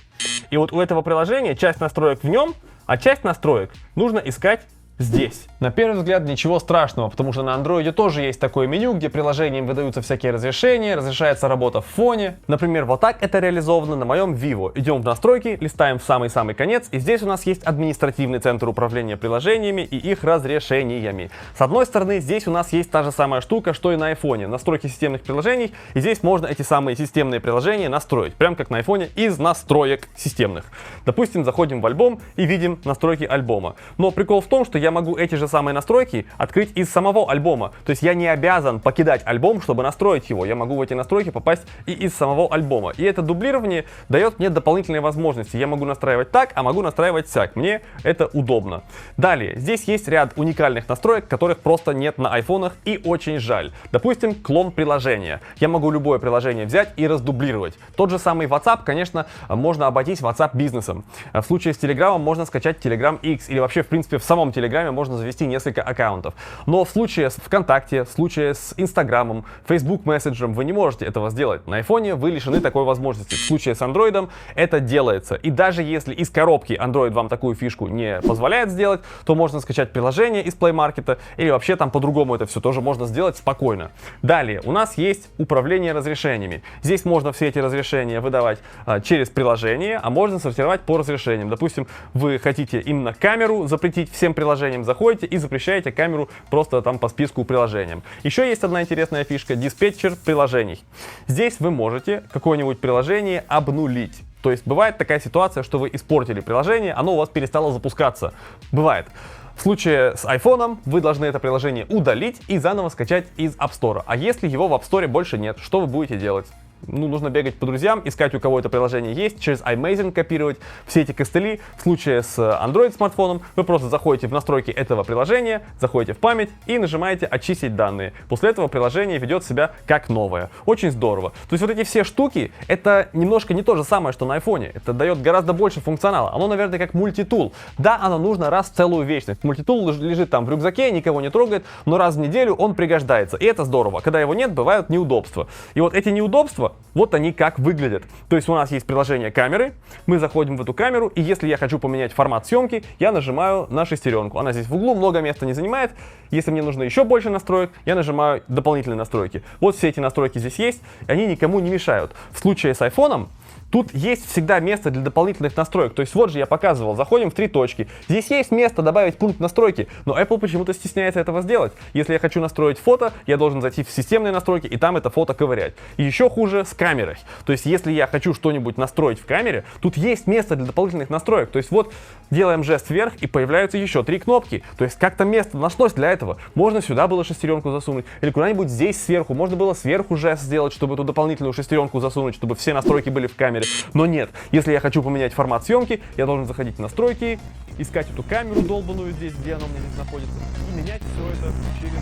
И вот у этого приложения часть настроек в нем, а часть настроек нужно искать здесь. На первый взгляд ничего страшного, потому что на андроиде тоже есть такое меню, где приложениям выдаются всякие разрешения, разрешается работа в фоне. Например, вот так это реализовано на моем Vivo. Идем в настройки, листаем в самый-самый конец, и здесь у нас есть административный центр управления приложениями и их разрешениями. С одной стороны, здесь у нас есть та же самая штука, что и на iPhone. Настройки системных приложений, и здесь можно эти самые системные приложения настроить, прям как на iPhone из настроек системных. Допустим, заходим в альбом и видим настройки альбома. Но прикол в том, что я могу эти же самые настройки открыть из самого альбома. То есть я не обязан покидать альбом, чтобы настроить его. Я могу в эти настройки попасть и из самого альбома. И это дублирование дает мне дополнительные возможности. Я могу настраивать так, а могу настраивать сяк. Мне это удобно. Далее, здесь есть ряд уникальных настроек, которых просто нет на айфонах, и очень жаль. Допустим, клон приложения. Я могу любое приложение взять и раздублировать. Тот же самый WhatsApp, конечно, можно обойтись WhatsApp бизнесом. В случае с Telegram можно скачать Telegram X, или вообще, в принципе, в самом Telegram можно завести несколько аккаунтов. Но в случае с ВКонтакте, в случае с Инстаграмом, Facebook мессенджером вы не можете этого сделать. На айфоне вы лишены такой возможности. В случае с андроидом это делается. И даже если из коробки Android вам такую фишку не позволяет сделать, то можно скачать приложение из Play Market, или вообще там по-другому это все тоже можно сделать спокойно. Далее, у нас есть управление разрешениями. Здесь можно все эти разрешения выдавать через приложение, а можно сортировать по разрешениям. Допустим, вы хотите именно камеру запретить всем приложениям, заходите и запрещаете камеру просто там по списку приложениям. Еще есть одна интересная фишка — диспетчер приложений. Здесь вы можете какое-нибудь приложение обнулить. То есть бывает такая ситуация, что вы испортили приложение, оно у вас перестало запускаться. Бывает. В случае с iPhone вы должны это приложение удалить и заново скачать из App Store. А если его в App Store больше нет, что вы будете делать? Нужно бегать по друзьям, искать, у кого это приложение есть, через iMazing копировать все эти костыли. В случае с Android смартфоном вы просто заходите в настройки этого приложения, заходите в память и нажимаете «Очистить данные». После этого приложение ведет себя как новое. Очень здорово. То есть вот эти все штуки, это немножко не то же самое, что на iPhone. Это дает гораздо больше функционала. Оно, наверное, как мультитул. Да, оно нужно раз в целую вечность. Мультитул лежит там в рюкзаке, никого не трогает, но раз в неделю он пригождается. И это здорово. Когда его нет, бывают неудобства. И вот эти неудобства, вот они как выглядят. То есть у нас есть приложение камеры, мы заходим в эту камеру, и если я хочу поменять формат съемки, я нажимаю на шестеренку. Она здесь в углу, много места не занимает. Если мне нужно еще больше настроек, я нажимаю дополнительные настройки. Вот все эти настройки здесь есть, и они никому не мешают. В случае с айфоном тут есть всегда место для дополнительных настроек. То есть вот же я показывал, заходим в 3 точки. Здесь есть место добавить пункт настройки, но Apple почему-то стесняется этого сделать. Если я хочу настроить фото, я должен зайти в системные настройки и там это фото ковырять. И еще хуже с камерой. То есть если я хочу что-нибудь настроить в камере, тут есть место для дополнительных настроек. То есть вот делаем жест вверх и появляются еще 3 кнопки. То есть как-то место нашлось для этого. Можно сюда было шестеренку засунуть или куда-нибудь здесь сверху. Можно было сверху жест сделать, чтобы эту дополнительную шестеренку засунуть, чтобы все настройки были в камере. Но нет, если я хочу поменять формат съемки, я должен заходить в настройки, искать эту камеру долбаную здесь, где она у меня здесь находится, и менять все это через...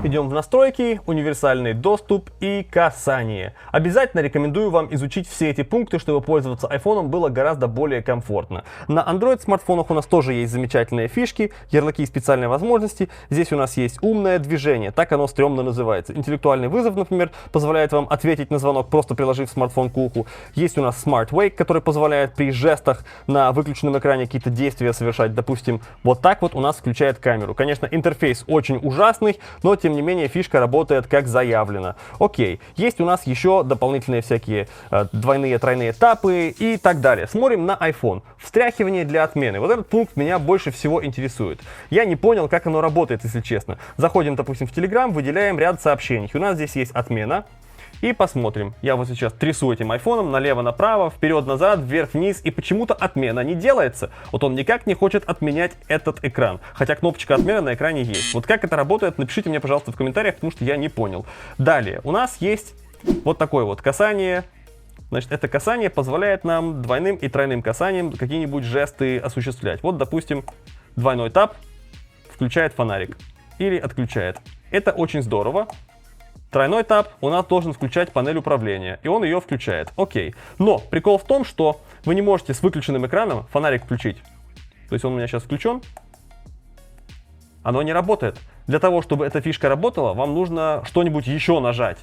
Идем в настройки, универсальный доступ и касание. Обязательно рекомендую вам изучить все эти пункты, чтобы пользоваться iPhone было гораздо более комфортно. На Android смартфонах у нас тоже есть замечательные фишки, ярлыки и специальные возможности. Здесь у нас есть умное движение, так оно стрёмно называется. Интеллектуальный вызов, например, позволяет вам ответить на звонок, просто приложив смартфон к уху. Есть у нас Smart Wake, который позволяет при жестах на выключенном экране какие-то действия совершать. Допустим, вот так вот у нас включает камеру. Конечно, интерфейс очень ужасный, но тем не менее фишка работает как заявлено. Окей, есть у нас еще дополнительные всякие двойные, тройные тапы и так далее. Смотрим на iPhone. Встряхивание для отмены. Вот этот пункт меня больше всего интересует. Я не понял, как оно работает, если честно. Заходим, допустим, в Telegram, выделяем ряд сообщений. У нас здесь есть отмена. И посмотрим. Я вот сейчас трясу этим айфоном налево-направо, вперед-назад, вверх-вниз, и почему-то отмена не делается. Вот он никак не хочет отменять этот экран. Хотя кнопочка отмена на экране есть. Вот как это работает, напишите мне, пожалуйста, в комментариях, потому что я не понял. Далее, у нас есть вот такое вот касание. Значит, это касание позволяет нам двойным и тройным касанием какие-нибудь жесты осуществлять. Вот, допустим, двойной тап включает фонарик или отключает. Это очень здорово. Тройной тап у нас должен включать панель управления, и он ее включает. Окей. Но прикол в том, что вы не можете с выключенным экраном фонарик включить. То есть он у меня сейчас включен. Оно не работает. Для того, чтобы эта фишка работала, вам нужно что-нибудь еще нажать.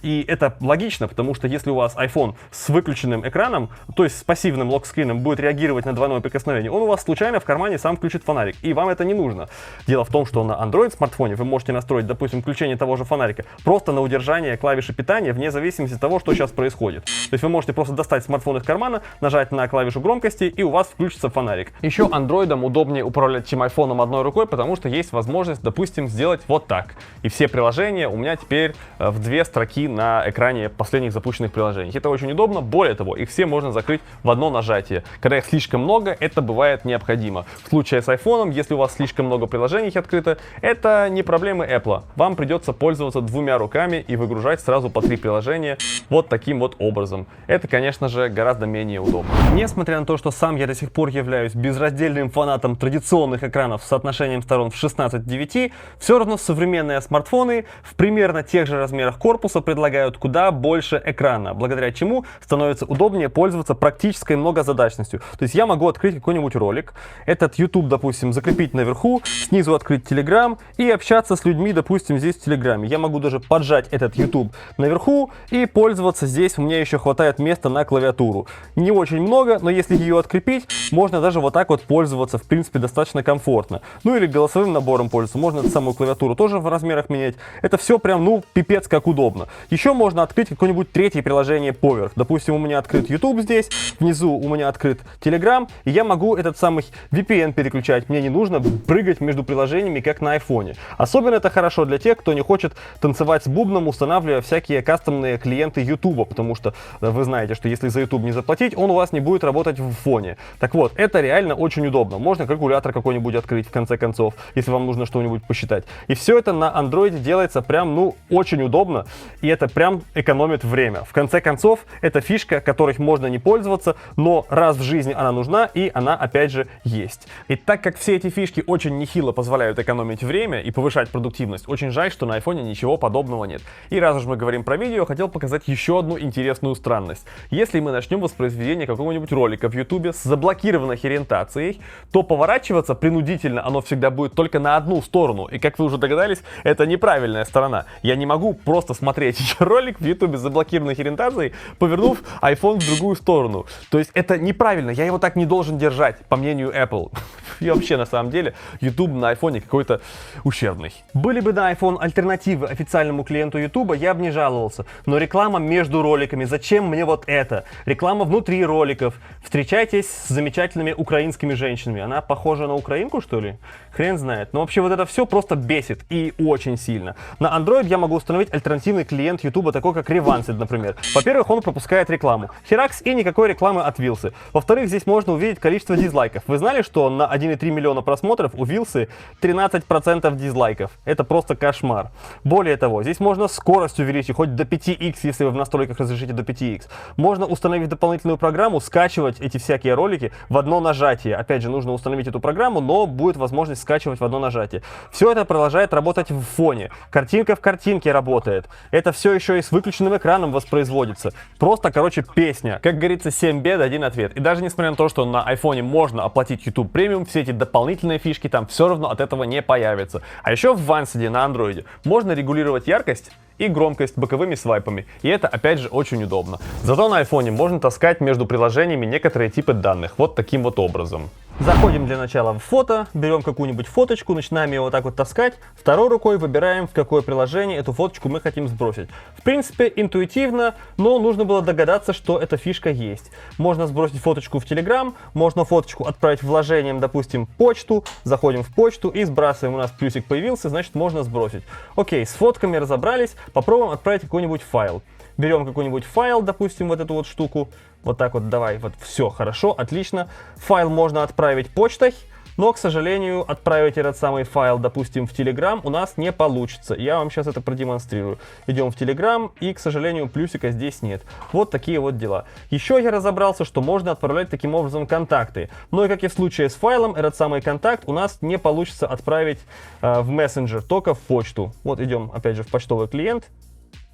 И это логично, потому что если у вас iPhone с выключенным экраном, то есть с пассивным локскрином, будет реагировать на двойное прикосновение, он у вас случайно в кармане сам включит фонарик, и вам это не нужно. Дело в том, что на Android смартфоне вы можете настроить, допустим, включение того же фонарика просто на удержание клавиши питания, вне зависимости от того, что сейчас происходит. То есть вы можете просто достать смартфон из кармана, нажать на клавишу громкости, и у вас включится фонарик. Еще Android удобнее управлять, чем iPhone одной рукой, потому что есть возможность, допустим, сделать вот так. И все приложения у меня теперь в 2 строки на экране последних запущенных приложений. Это очень удобно. Более того, их все можно закрыть в одно нажатие. Когда их слишком много, это бывает необходимо. В случае с iPhone, если у вас слишком много приложений открыто, это не проблемы Apple. Вам придется пользоваться 2 руками и выгружать сразу по 3 приложения вот таким вот образом. Это, конечно же, гораздо менее удобно. Несмотря на то, что сам я до сих пор являюсь безраздельным фанатом традиционных экранов с соотношением сторон в 16 к 9, все равно современные смартфоны в примерно тех же размерах корпуса предлагают куда больше экрана, благодаря чему становится удобнее пользоваться практической многозадачностью. То есть я могу открыть какой-нибудь ролик, этот YouTube, допустим, закрепить наверху, снизу открыть Telegram и общаться с людьми, допустим, здесь в Телеграме. Я могу даже поджать этот YouTube наверху и пользоваться здесь. У меня еще хватает места на клавиатуру. Не очень много, но если ее открепить, можно даже вот так вот пользоваться, в принципе, достаточно комфортно. Ну или голосовым набором пользоваться. Можно эту самую клавиатуру тоже в размерах менять. Это все прям, ну, пипец как удобно. Еще можно открыть какое-нибудь третье приложение поверх. Допустим, у меня открыт YouTube здесь, внизу у меня открыт Telegram, и я могу этот самый VPN переключать. Мне не нужно прыгать между приложениями, как на iPhone. Особенно это хорошо для тех, кто не хочет танцевать с бубном, устанавливая всякие кастомные клиенты YouTube, потому что вы знаете, что если за YouTube не заплатить, он у вас не будет работать в фоне. Так вот, это реально очень удобно. Можно калькулятор какой-нибудь открыть, в конце концов, если вам нужно что-нибудь посчитать. И все это на Android делается прям, ну, очень удобно, и это прям экономит время. В конце концов, это фишка, которой можно не пользоваться, но раз в жизни она нужна, и она, опять же, есть. И так как все эти фишки очень нехило позволяют экономить время и повышать продуктивность, очень жаль, что на iPhone ничего подобного нет. И раз уж мы говорим про видео, хотел показать еще одну интересную странность. Если мы начнем воспроизведение какого-нибудь ролика в YouTube с заблокированной ориентацией, то поворачиваться принудительно оно всегда будет только на одну сторону. И как вы уже догадались, это неправильная сторона. Я не могу просто смотреть ролик в YouTube с заблокированной ориентацией, повернув iPhone в другую сторону. То есть это неправильно, я его так не должен держать, по мнению Apple. И вообще, на самом деле, YouTube на iPhone какой-то ущербный. Были бы на iPhone альтернативы официальному клиенту YouTube, я бы не жаловался. Но реклама между роликами, зачем мне вот это? Реклама внутри роликов. Встречайтесь с замечательными украинскими женщинами. Она похожа на украинку, что ли? Хрен знает. Но вообще вот это все просто бесит и очень сильно. На Android я могу установить альтернативный клиент YouTube, такой как Revanced, например. Во-первых, он пропускает рекламу. Херакс, и никакой рекламы от Вилсы. Во-вторых, здесь можно увидеть количество дизлайков. Вы знали, что на 1,3 миллиона просмотров у Вилсы 13% дизлайков? Это просто кошмар. Более того, здесь можно скорость увеличить хоть до 5х, если вы в настройках разрешите до 5х. Можно установить дополнительную программу, скачивать эти всякие ролики в одно нажатие. Опять же, нужно установить эту программу, но будет возможность скачивать в одно нажатие. Все это продолжает работать в фоне. Картинка в картинке работает. Это все еще и с выключенным экраном воспроизводится. Просто, короче, песня. Как говорится, 7 бед, 1 ответ. И даже несмотря на то, что на iPhone можно оплатить YouTube Premium, все эти дополнительные фишки там все равно от этого не появятся. А еще в Vanced на Android можно регулировать яркость и громкость боковыми свайпами. И это, опять же, очень удобно. Зато на iPhone можно таскать между приложениями некоторые типы данных. Вот таким вот образом. Заходим для начала в фото, берем какую-нибудь фоточку, начинаем ее вот так вот таскать, второй рукой выбираем, в какое приложение эту фоточку мы хотим сбросить. В принципе, интуитивно, но нужно было догадаться, что эта фишка есть. Можно сбросить фоточку в Telegram, можно фоточку отправить вложением, допустим, почту, заходим в почту и сбрасываем, у нас плюсик появился, значит можно сбросить. Окей, с фотками разобрались, попробуем отправить какой-нибудь файл. Берем какой-нибудь файл, допустим, вот эту вот штуку, вот так вот давай, вот все, хорошо, отлично. Файл можно отправить почтой, но, к сожалению, отправить этот самый файл, допустим, в Telegram у нас не получится. Я вам сейчас это продемонстрирую. Идем в Telegram, и, к сожалению, плюсика здесь нет. Вот такие вот дела. Еще я разобрался, что можно отправлять таким образом контакты. Но и как и в случае с файлом, этот самый контакт у нас не получится отправить в мессенджер, только в почту. Вот идем, опять же, в почтовый клиент.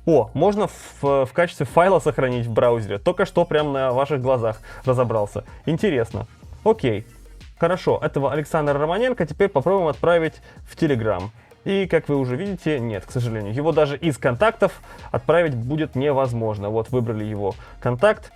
О, можно в качестве файла сохранить в браузере. Только что прямо на ваших глазах разобрался. Интересно. Окей. Хорошо, этого Александра Романенко теперь попробуем отправить в Telegram. И, как вы уже видите, нет, к сожалению. Его даже из контактов отправить будет невозможно. Вот, выбрали его контакт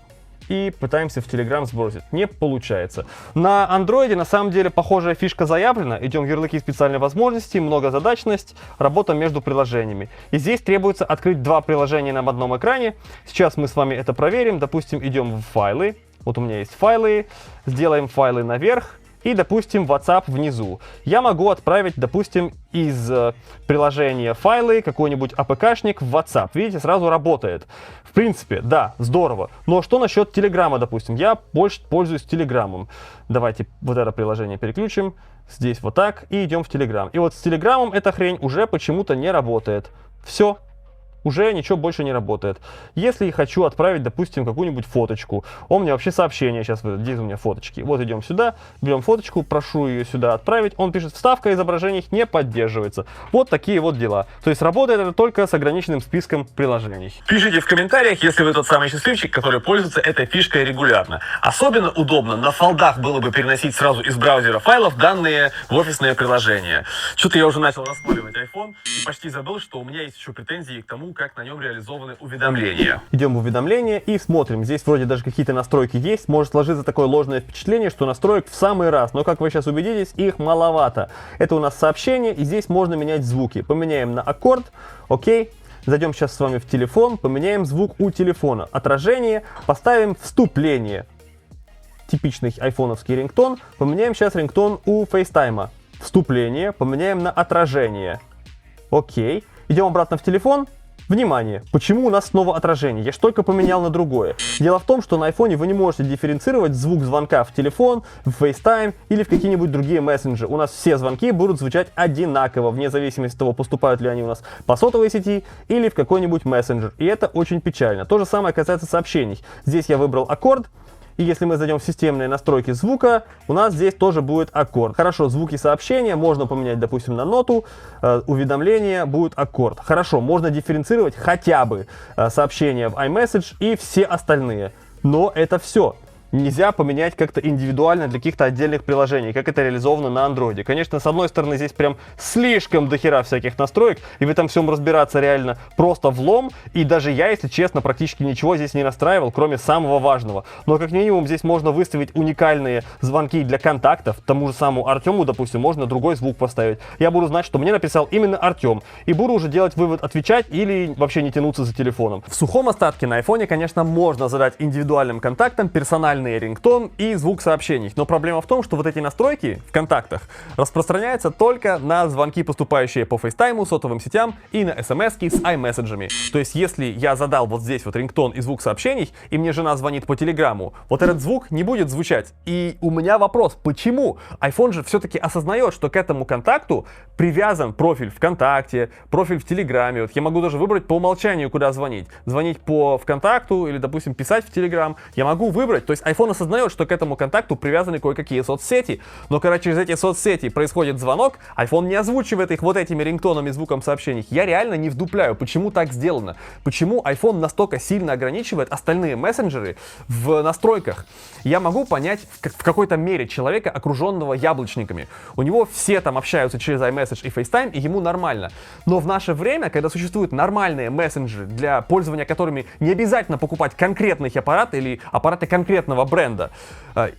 и пытаемся в Telegram сбросить. Не получается. На Android на самом деле похожая фишка заявлена. Идем в ярлыки специальной возможности, многозадачность, работа между приложениями. И здесь требуется открыть два приложения на одном экране. Сейчас мы с вами это проверим. Допустим, идем в файлы. Вот у меня есть файлы. Сделаем файлы наверх. И, допустим, WhatsApp внизу. Я могу отправить, допустим, из приложения файлы какой-нибудь APK-шник в WhatsApp. Видите, сразу работает. В принципе, да, здорово. Но что насчет Телеграма, допустим? Я больше пользуюсь Телеграмом. Давайте вот это приложение переключим. Здесь вот так. И идем в Telegram. И вот с Телеграмом эта хрень уже почему-то не работает. Все. Уже ничего больше не работает. Если я хочу отправить, допустим, какую-нибудь фоточку, он мне вообще сообщение сейчас выдает, где у меня фоточки. Вот идем сюда, берем фоточку, прошу ее сюда отправить, он пишет, вставка изображений не поддерживается. Вот такие вот дела. То есть работает это только с ограниченным списком приложений. Пишите в комментариях, если вы тот самый счастливчик, который пользуется этой фишкой регулярно. Особенно удобно на фолдах было бы переносить сразу из браузера файлов данные в офисное приложение. Что-то я уже начал рассматривать iPhone и почти забыл, что у меня есть еще претензии к тому, как на нем реализованы уведомления. Идем в уведомления и смотрим. Здесь вроде даже какие-то настройки есть. Может сложиться такое ложное впечатление, что настроек в самый раз. Но, как вы сейчас убедитесь, их маловато. Это у нас сообщение, и здесь можно менять звуки. Поменяем на аккорд. Окей. Зайдем сейчас с вами в телефон, поменяем звук у телефона. Отражение, поставим вступление. Типичный айфоновский рингтон. Поменяем сейчас рингтон у FaceTime. Вступление, поменяем на отражение. Окей. Идем обратно в телефон. Внимание! Почему у нас снова отражение? Я ж только поменял на другое. Дело в том, что на iPhone вы не можете дифференцировать звук звонка в телефон, в FaceTime или в какие-нибудь другие мессенджеры. У нас все звонки будут звучать одинаково, вне зависимости от того, поступают ли они у нас по сотовой сети или в какой-нибудь мессенджер. И это очень печально. То же самое касается сообщений. Здесь я выбрал аккорд. И если мы зайдем в системные настройки звука, у нас здесь тоже будет аккорд. Хорошо, звуки сообщения можно поменять, допустим, на ноту, уведомления будет аккорд. Хорошо, можно дифференцировать хотя бы сообщения в iMessage и все остальные. Но это все. Нельзя поменять как-то индивидуально для каких-то отдельных приложений, как это реализовано на Android. Конечно, с одной стороны, здесь прям слишком дохера всяких настроек, и в этом всем разбираться реально просто влом, и даже я, если честно, практически ничего здесь не настраивал, кроме самого важного. Но как минимум здесь можно выставить уникальные звонки для контактов, тому же самому Артему, допустим, можно другой звук поставить. Я буду знать, что мне написал именно Артем, и буду уже делать вывод, отвечать или вообще не тянуться за телефоном. В сухом остатке на айфоне, конечно, можно задать индивидуальным контактам персональный рингтон и звук сообщений. Но проблема в том, что вот эти настройки в контактах распространяются только на звонки, поступающие по FaceTime, сотовым сетям и на смс-ки с iMessage'ами. То есть, если я задал вот здесь вот рингтон и звук сообщений, и мне жена звонит по Телеграму, вот этот звук не будет звучать. И у меня вопрос, почему? iPhone же все-таки осознает, что к этому контакту привязан профиль ВКонтакте, профиль в Телеграме. Вот я могу даже выбрать по умолчанию, куда звонить. Звонить по ВКонтакту или, допустим, писать в Телеграм. Я могу выбрать. То есть iPhone осознает, что к этому контакту привязаны кое-какие соцсети, но когда через эти соцсети происходит звонок, iPhone не озвучивает их вот этими рингтонами, звуком сообщений. Я реально не вдупляю, почему так сделано. Почему iPhone настолько сильно ограничивает остальные мессенджеры в настройках. Я могу понять в какой-то мере человека, окруженного яблочниками. У него все там общаются через iMessage и FaceTime, и ему нормально. Но в наше время, когда существуют нормальные мессенджеры, для пользования которыми не обязательно покупать конкретный аппарат или аппараты конкретного данного бренда.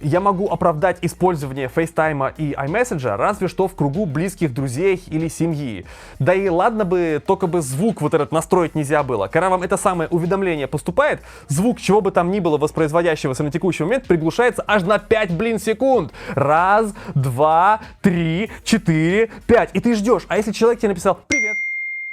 Я могу оправдать использование FaceTime и iMessage разве что в кругу близких друзей или семьи. Да и ладно бы, только бы звук вот этот настроить нельзя было. Когда вам это самое уведомление поступает, звук чего бы там ни было воспроизводящегося на текущий момент приглушается аж на 5, секунд. Раз, два, три, 4, 5. И ты ждешь. А если человек тебе написал: «Привет,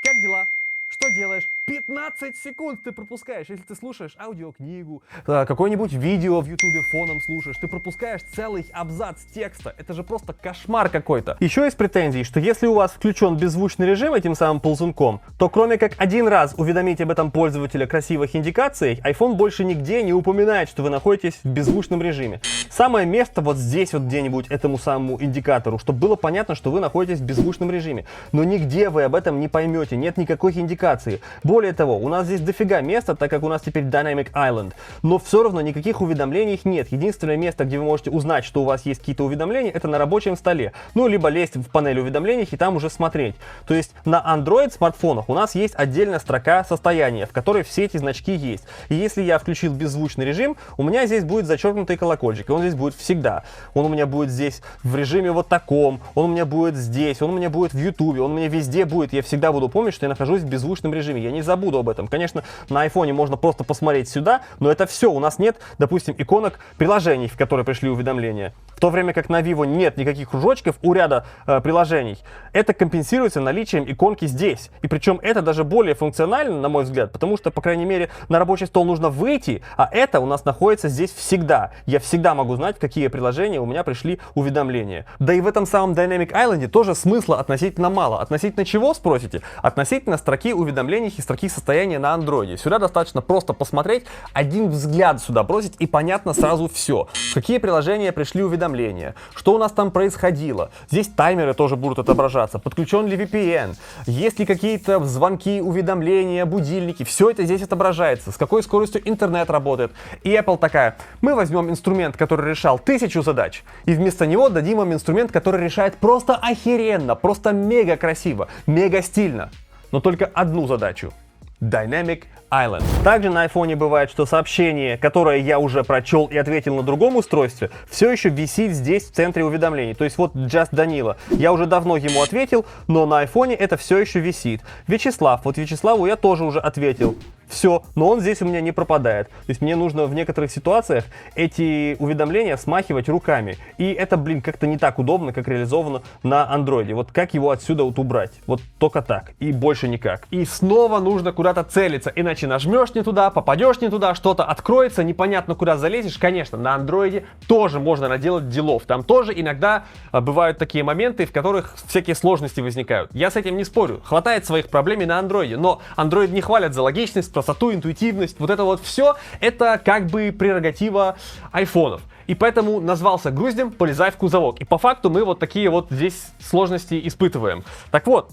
как дела? Что делаешь?» 15 секунд ты пропускаешь. Если ты слушаешь аудиокнигу, какое-нибудь видео в ютубе фоном слушаешь, ты пропускаешь целый абзац текста. Это же просто кошмар какой-то. Еще есть претензии, что если у вас включен беззвучный режим этим самым ползунком, то кроме как один раз уведомить об этом пользователя красивых индикаций, iPhone больше нигде не упоминает, что вы находитесь в беззвучном режиме. Самое место вот здесь вот где-нибудь этому самому индикатору, чтобы было понятно, что вы находитесь в беззвучном режиме. Но нигде вы об этом не поймете, нет никакой индикации. Более того, у нас здесь дофига места, так как у нас теперь Dynamic Island, но все равно никаких уведомлений нет. Единственное место, где вы можете узнать, что у вас есть какие-то уведомления, это на рабочем столе. Ну, либо лезть в панель уведомлений и там уже смотреть. То есть на Android смартфонах у нас есть отдельная строка состояния, в которой все эти значки есть. И если я включил беззвучный режим, у меня здесь будет зачеркнутый колокольчик, и он здесь будет всегда. Он у меня будет здесь в режиме вот таком, он у меня будет здесь, он у меня будет в YouTube, он у меня везде будет. Я всегда буду помнить, что я нахожусь в беззвучном режиме. Я не забуду об этом. Конечно, на айфоне можно просто посмотреть сюда, но это все. У нас нет, допустим, иконок приложений, в которые пришли уведомления. В то время как на Vivo нет никаких кружочков у ряда приложений. Это компенсируется наличием иконки здесь. И причем это даже более функционально, на мой взгляд, потому что, по крайней мере, на рабочий стол нужно выйти, а это у нас находится здесь всегда. Я всегда могу знать, в какие приложения у меня пришли уведомления. Да и в этом самом Dynamic Island тоже смысла относительно мало. Относительно чего, спросите? Относительно строки уведомлений и строки состояния на Android. Сюда достаточно просто посмотреть, один взгляд сюда бросить, и понятно сразу все. В какие приложения пришли уведомления, что у нас там происходило. Здесь таймеры тоже будут отображаться, подключен ли VPN, есть ли какие-то звонки, уведомления, будильники. Все это здесь отображается, с какой скоростью интернет работает. И Apple такая: мы возьмем инструмент, который решал 1000 задач, и вместо него дадим им инструмент, который решает просто охеренно, просто мега красиво, мега стильно, но только одну задачу. Dynamic Island. Также на iPhone бывает, что сообщение, которое я уже прочел и ответил на другом устройстве, все еще висит здесь в центре уведомлений. То есть вот Just Danilo. Я уже давно ему ответил, но на iPhone это все еще висит. Вячеслав. Вот Вячеславу я тоже уже ответил. Все, но он здесь у меня не пропадает. То есть мне нужно в некоторых ситуациях эти уведомления смахивать руками. И это, как-то не так удобно, как реализовано на Android. Вот как его отсюда вот убрать? Вот только так. И больше никак. И снова нужно куда-то целиться. Иначе нажмешь не туда, попадешь не туда, что-то откроется, непонятно куда залезешь. Конечно, на Android тоже можно наделать делов. Там тоже иногда бывают такие моменты, в которых всякие сложности возникают. Я с этим не спорю. Хватает своих проблем и на Android. Но Android не хвалят за логичность, простоту, интуитивность, вот это вот все, это как бы прерогатива айфонов. И поэтому назвался груздем, полезай в кузовок. И по факту мы вот такие вот здесь сложности испытываем. Так вот,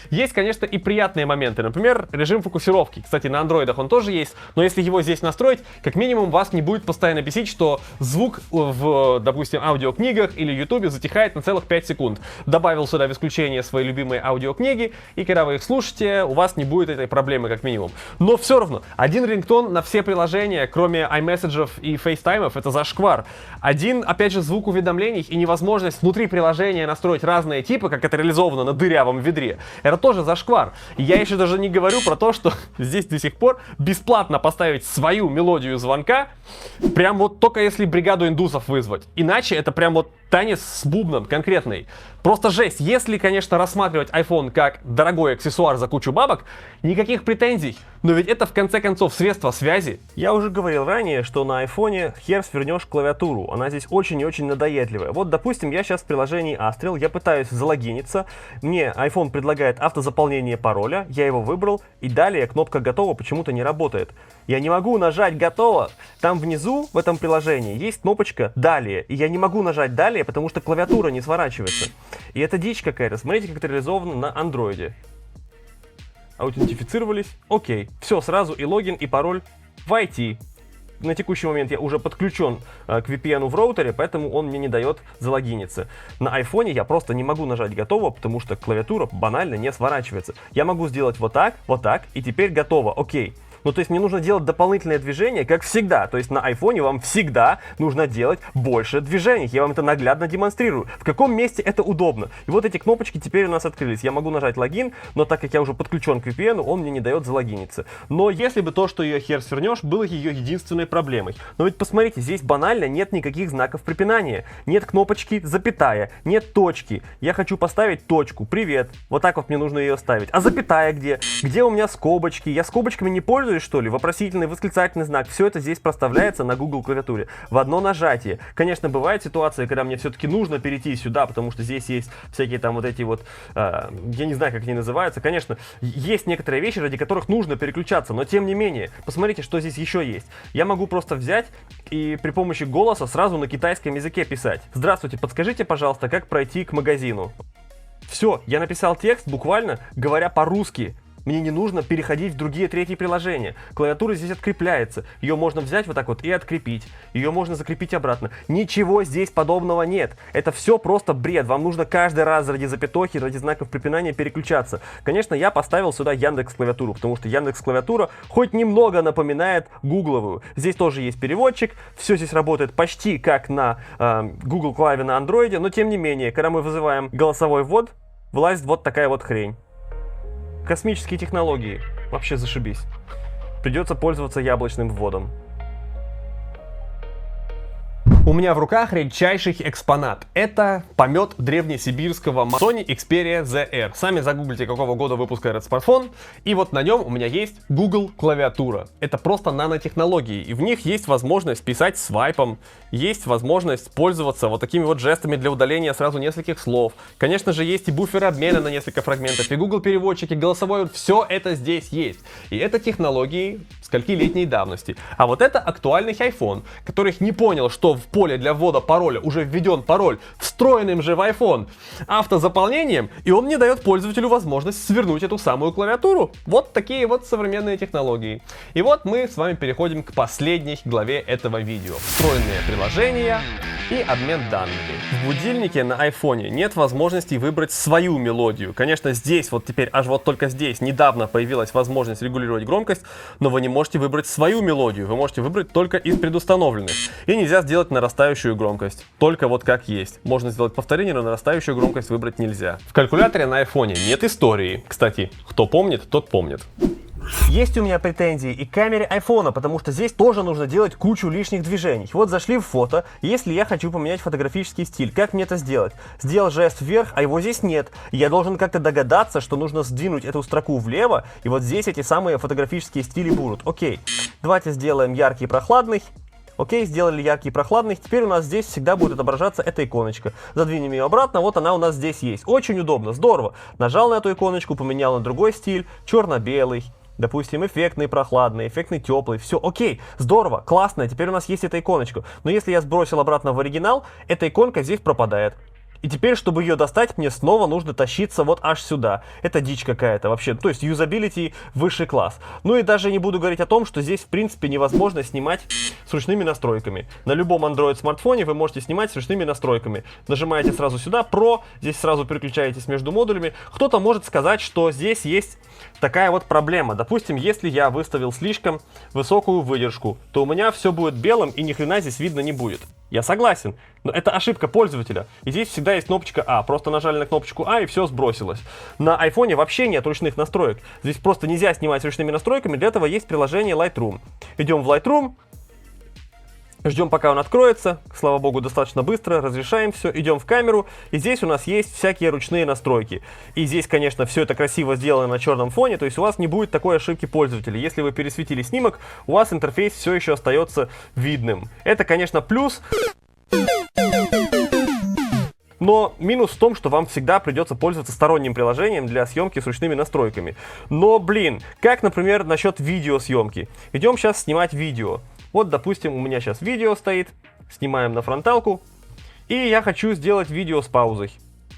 есть, конечно, и приятные моменты. Например, режим фокусировки. Кстати, на андроидах он тоже есть. Но если его здесь настроить, как минимум вас не будет постоянно бесить, что звук в, допустим, аудиокнигах или ютубе затихает на целых 5 секунд. Добавил сюда в исключение свои любимые аудиокниги, и когда вы их слушаете, у вас не будет этой проблемы как минимум. Но все равно, один рингтон на все приложения, кроме iMessage и FaceTime, это зашквар. Один, опять же, звук уведомлений и невозможность внутри приложения настроить разные типы, как это реализовано на дырявом ведре. Это тоже зашквар. И я еще даже не говорю про то, что здесь до сих пор бесплатно поставить свою мелодию звонка, прям вот только если бригаду индусов вызвать. Иначе это прям вот танец с бубном конкретный. Просто жесть. Если, конечно, рассматривать iPhone как дорогой аксессуар за кучу бабок, никаких претензий. Но ведь это, в конце концов, средство связи. Я уже говорил ранее, что на iPhone хер свернешь клавиатуру. Она здесь очень и очень надоедливая. Вот, допустим, я сейчас в приложении Astrel, я пытаюсь залогиниться. Мне iPhone предлагает автозаполнение пароля, я его выбрал, и далее кнопка «Готово» почему-то не работает. Я не могу нажать «Готово». Там внизу, в этом приложении, есть кнопочка «Далее». И я не могу нажать «Далее», потому что клавиатура не сворачивается. И это дичь какая-то. Смотрите, как это реализовано на андроиде. Аутентифицировались. Окей. Все, сразу и логин, и пароль войти. На текущий момент я уже подключен к VPN в роутере, поэтому он мне не дает залогиниться. На айфоне я просто не могу нажать «Готово», потому что клавиатура банально не сворачивается. Я могу сделать вот так, и теперь «Готово». Окей. Ну, то есть мне нужно делать дополнительное движение, как всегда. То есть на айфоне вам всегда нужно делать больше движений. Я вам это наглядно демонстрирую. В каком месте это удобно. И вот эти кнопочки теперь у нас открылись. Я могу нажать логин, но так как я уже подключен к VPN, он мне не дает залогиниться. Но если бы то, что ее хер свернешь, было ее единственной проблемой. Но ведь посмотрите, здесь банально нет никаких знаков препинания. Нет кнопочки запятая, нет точки. Я хочу поставить точку. Привет. Вот так вот мне нужно ее ставить. А запятая где? Где у меня скобочки? Я скобочками не пользуюсь, что ли? Вопросительный, восклицательный знак. Все это здесь проставляется на Google клавиатуре. В одно нажатие. Конечно, бывает ситуация, когда мне все-таки нужно перейти сюда, потому что здесь есть всякие там вот эти вот, я не знаю, как они называются. Конечно, есть некоторые вещи, ради которых нужно переключаться, но тем не менее, посмотрите, что здесь еще есть. Я могу просто взять и при помощи голоса сразу на китайском языке писать. Здравствуйте, подскажите, пожалуйста, как пройти к магазину. Все, я написал текст, буквально говоря по-русски. Мне не нужно переходить в другие третьи приложения. Клавиатура здесь открепляется. Ее можно взять вот так вот и открепить. Ее можно закрепить обратно. Ничего здесь подобного нет. Это все просто бред. Вам нужно каждый раз ради запятохи, ради знаков препинания переключаться. Конечно, я поставил сюда Яндекс клавиатуру, потому что Яндекс клавиатура хоть немного напоминает гугловую. Здесь тоже есть переводчик. Все здесь работает почти как на Google Клаве на андроиде, но тем не менее, когда мы вызываем голосовой ввод, вылазит вот такая вот хрень. Космические технологии. Вообще зашибись. Придется пользоваться яблочным вводом. У меня в руках редчайший экспонат. Это помет древнесибирского Sony Xperia ZR. Сами загуглите, какого года выпуска этот смартфон. И вот на нем у меня есть Google клавиатура. Это просто нанотехнологии. И в них есть возможность писать свайпом. Есть возможность пользоваться вот такими вот жестами для удаления сразу нескольких слов. Конечно же, есть и буфер обмена на несколько фрагментов, и Google переводчики, голосовой. Все это здесь есть. И это технологии скольки-летней давности. А вот это актуальный iPhone, который не понял, что в поле для ввода пароля уже введен пароль, встроенным же в iPhone автозаполнением, и он не дает пользователю возможность свернуть эту самую клавиатуру. Вот такие вот современные технологии. И вот мы с вами переходим к последней главе этого видео. Встроенные приложения и обмен данными. В будильнике на iPhone нет возможности выбрать свою мелодию. Конечно, здесь вот теперь, аж вот только здесь, недавно появилась возможность регулировать громкость, но вы не можете выбрать свою мелодию, вы можете выбрать только из предустановленных. И нельзя сделать нарастающую громкость, только вот как есть. Можно сделать повторение, но нарастающую громкость выбрать нельзя. В калькуляторе на iPhone нет истории. Кстати, кто помнит, тот помнит. Есть у меня претензии и к камере айфона, потому что здесь тоже нужно делать кучу лишних движений. Вот зашли в фото, если я хочу поменять фотографический стиль, как мне это сделать? Сделал жест вверх, а его здесь нет. Я должен как-то догадаться, что нужно сдвинуть эту строку влево, и вот здесь эти самые фотографические стили будут. Окей, давайте сделаем яркий и прохладный. Окей, сделали яркий и прохладный. Теперь у нас здесь всегда будет отображаться эта иконочка. Задвинем ее обратно, вот она у нас здесь есть. Очень удобно, здорово. Нажал на эту иконочку, поменял на другой стиль, черно-белый. Допустим, эффектный прохладный, эффектный теплый. Все, окей, здорово, классно, теперь у нас есть эта иконочка. Но если я сбросил обратно в оригинал, эта иконка здесь пропадает. И теперь, чтобы ее достать, мне снова нужно тащиться вот аж сюда. Это дичь какая-то вообще. То есть юзабилити высший класс. Ну и даже не буду говорить о том, что здесь в принципе невозможно снимать с ручными настройками. На любом Android смартфоне вы можете снимать с ручными настройками. Нажимаете сразу сюда, Pro, здесь сразу переключаетесь между модулями. Кто-то может сказать, что здесь есть такая вот проблема. Допустим, если я выставил слишком высокую выдержку, то у меня все будет белым и ни хрена здесь видно не будет. Я согласен, но это ошибка пользователя. И здесь всегда есть кнопочка А. Просто нажали на кнопочку А и все сбросилось. На айфоне вообще нет ручных настроек. Здесь просто нельзя снимать с ручными настройками. Для этого есть приложение Lightroom. Идем в Lightroom. Ждем, пока он откроется. Слава богу, достаточно быстро. Разрешаем все. Идем в камеру. И здесь у нас есть всякие ручные настройки. И здесь, конечно, все это красиво сделано на черном фоне. То есть у вас не будет такой ошибки пользователя. Если вы пересветили снимок, у вас интерфейс все еще остается видным. Это, конечно, плюс. Но минус в том, что вам всегда придется пользоваться сторонним приложением для съемки с ручными настройками. Но, блин, как, например, насчет видеосъемки? Идем сейчас снимать видео. Вот, допустим, у меня сейчас видео стоит, снимаем на фронталку, и я хочу сделать видео с паузой.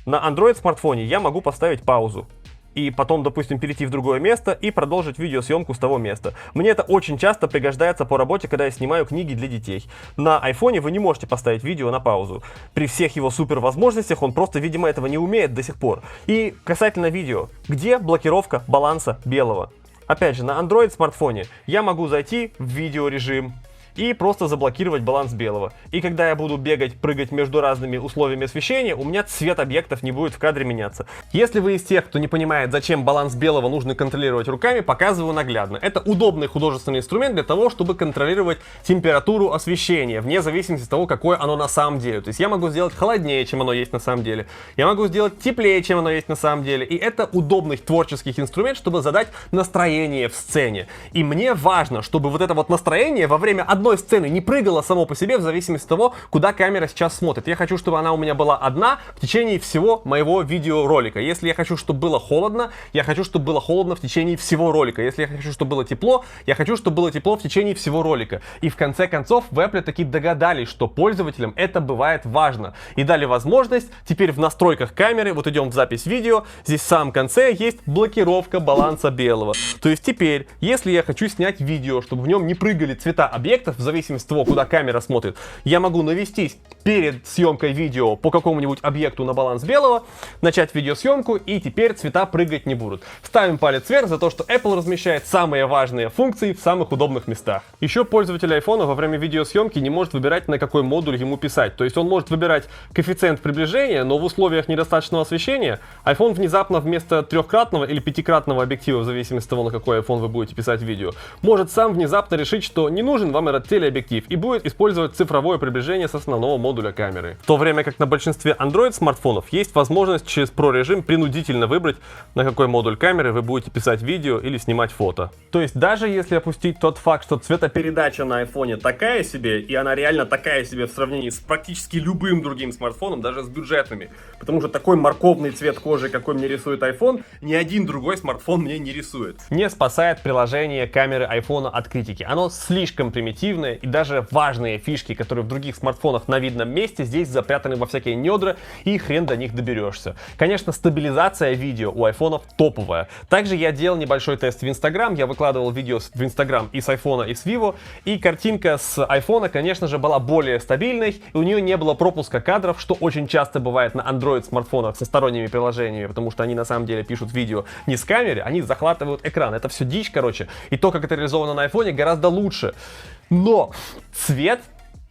На Android смартфоне я могу поставить паузу, и потом, допустим, перейти в другое место и продолжить видеосъемку с того места. Мне это очень часто пригождается по работе, когда я снимаю книги для детей. На айфоне вы не можете поставить видео на паузу. При всех его супер возможностях он просто, видимо, этого не умеет до сих пор. И касательно видео, где блокировка баланса белого? Опять же, на Android смартфоне я могу зайти в видеорежим и просто заблокировать баланс белого. И когда я буду бегать, прыгать между разными условиями освещения, у меня цвет объектов не будет в кадре меняться. Если вы из тех, кто не понимает, зачем баланс белого нужно контролировать руками, показываю наглядно. Это удобный художественный инструмент для того, чтобы контролировать температуру освещения, вне зависимости от того, какое оно на самом деле. То есть я могу сделать холоднее, чем оно есть на самом деле. Я могу сделать теплее, чем оно есть на самом деле. И это удобный творческий инструмент, чтобы задать настроение в сцене. И мне важно, чтобы вот это вот настроение во время одной сцены не прыгала само по себе в зависимости от того, куда камера сейчас смотрит. Я хочу, чтобы она у меня была одна в течение всего моего видеоролика. Если я хочу, чтобы было холодно, я хочу, чтобы было холодно в течение всего ролика. Если я хочу, чтобы было тепло, я хочу, чтобы было тепло в течение всего ролика. И в конце концов в Apple таки догадались, что пользователям это бывает важно. И дали возможность теперь в настройках камеры, вот идем в запись видео, здесь в самом конце есть блокировка баланса белого. То есть теперь, если я хочу снять видео, чтобы в нем не прыгали цвета объектов, в зависимости от того, куда камера смотрит, я могу навестись перед съемкой видео по какому-нибудь объекту на баланс белого, начать видеосъемку, и теперь цвета прыгать не будут. Ставим палец вверх за то, что Apple размещает самые важные функции в самых удобных местах. Еще пользователь iPhone во время видеосъемки не может выбирать, на какой модуль ему писать. То есть он может выбирать коэффициент приближения, но в условиях недостаточного освещения iPhone внезапно вместо трехкратного или пятикратного объектива, в зависимости от того, на какой iPhone вы будете писать видео, может сам внезапно решить, что не нужен вам этот телеобъектив, и будет использовать цифровое приближение с основного модуля камеры. В то время как на большинстве Android смартфонов есть возможность через Pro режим принудительно выбрать, на какой модуль камеры вы будете писать видео или снимать фото. То есть даже если опустить тот факт, что цветопередача на iPhone такая себе, и она реально такая себе в сравнении с практически любым другим смартфоном, даже с бюджетными, потому что такой морковный цвет кожи, какой мне рисует iPhone, ни один другой смартфон мне не рисует. Не спасает приложение камеры iPhone от критики. Оно слишком примитивное, и даже важные фишки, которые в других смартфонах на видном месте, здесь запрятаны во всякие недра, и хрен до них доберешься. Конечно, стабилизация видео у айфонов топовая. Также я делал небольшой тест в Instagram, я выкладывал видео в Instagram и с iPhone, и с Vivo, и картинка с iPhone, конечно же, была более стабильной, и у нее не было пропуска кадров, что очень часто бывает на Android смартфонах со сторонними приложениями, потому что они на самом деле пишут видео не с камеры, они захватывают экран. Это все дичь, короче. И то, как это реализовано на iPhone, гораздо лучше. Но цвет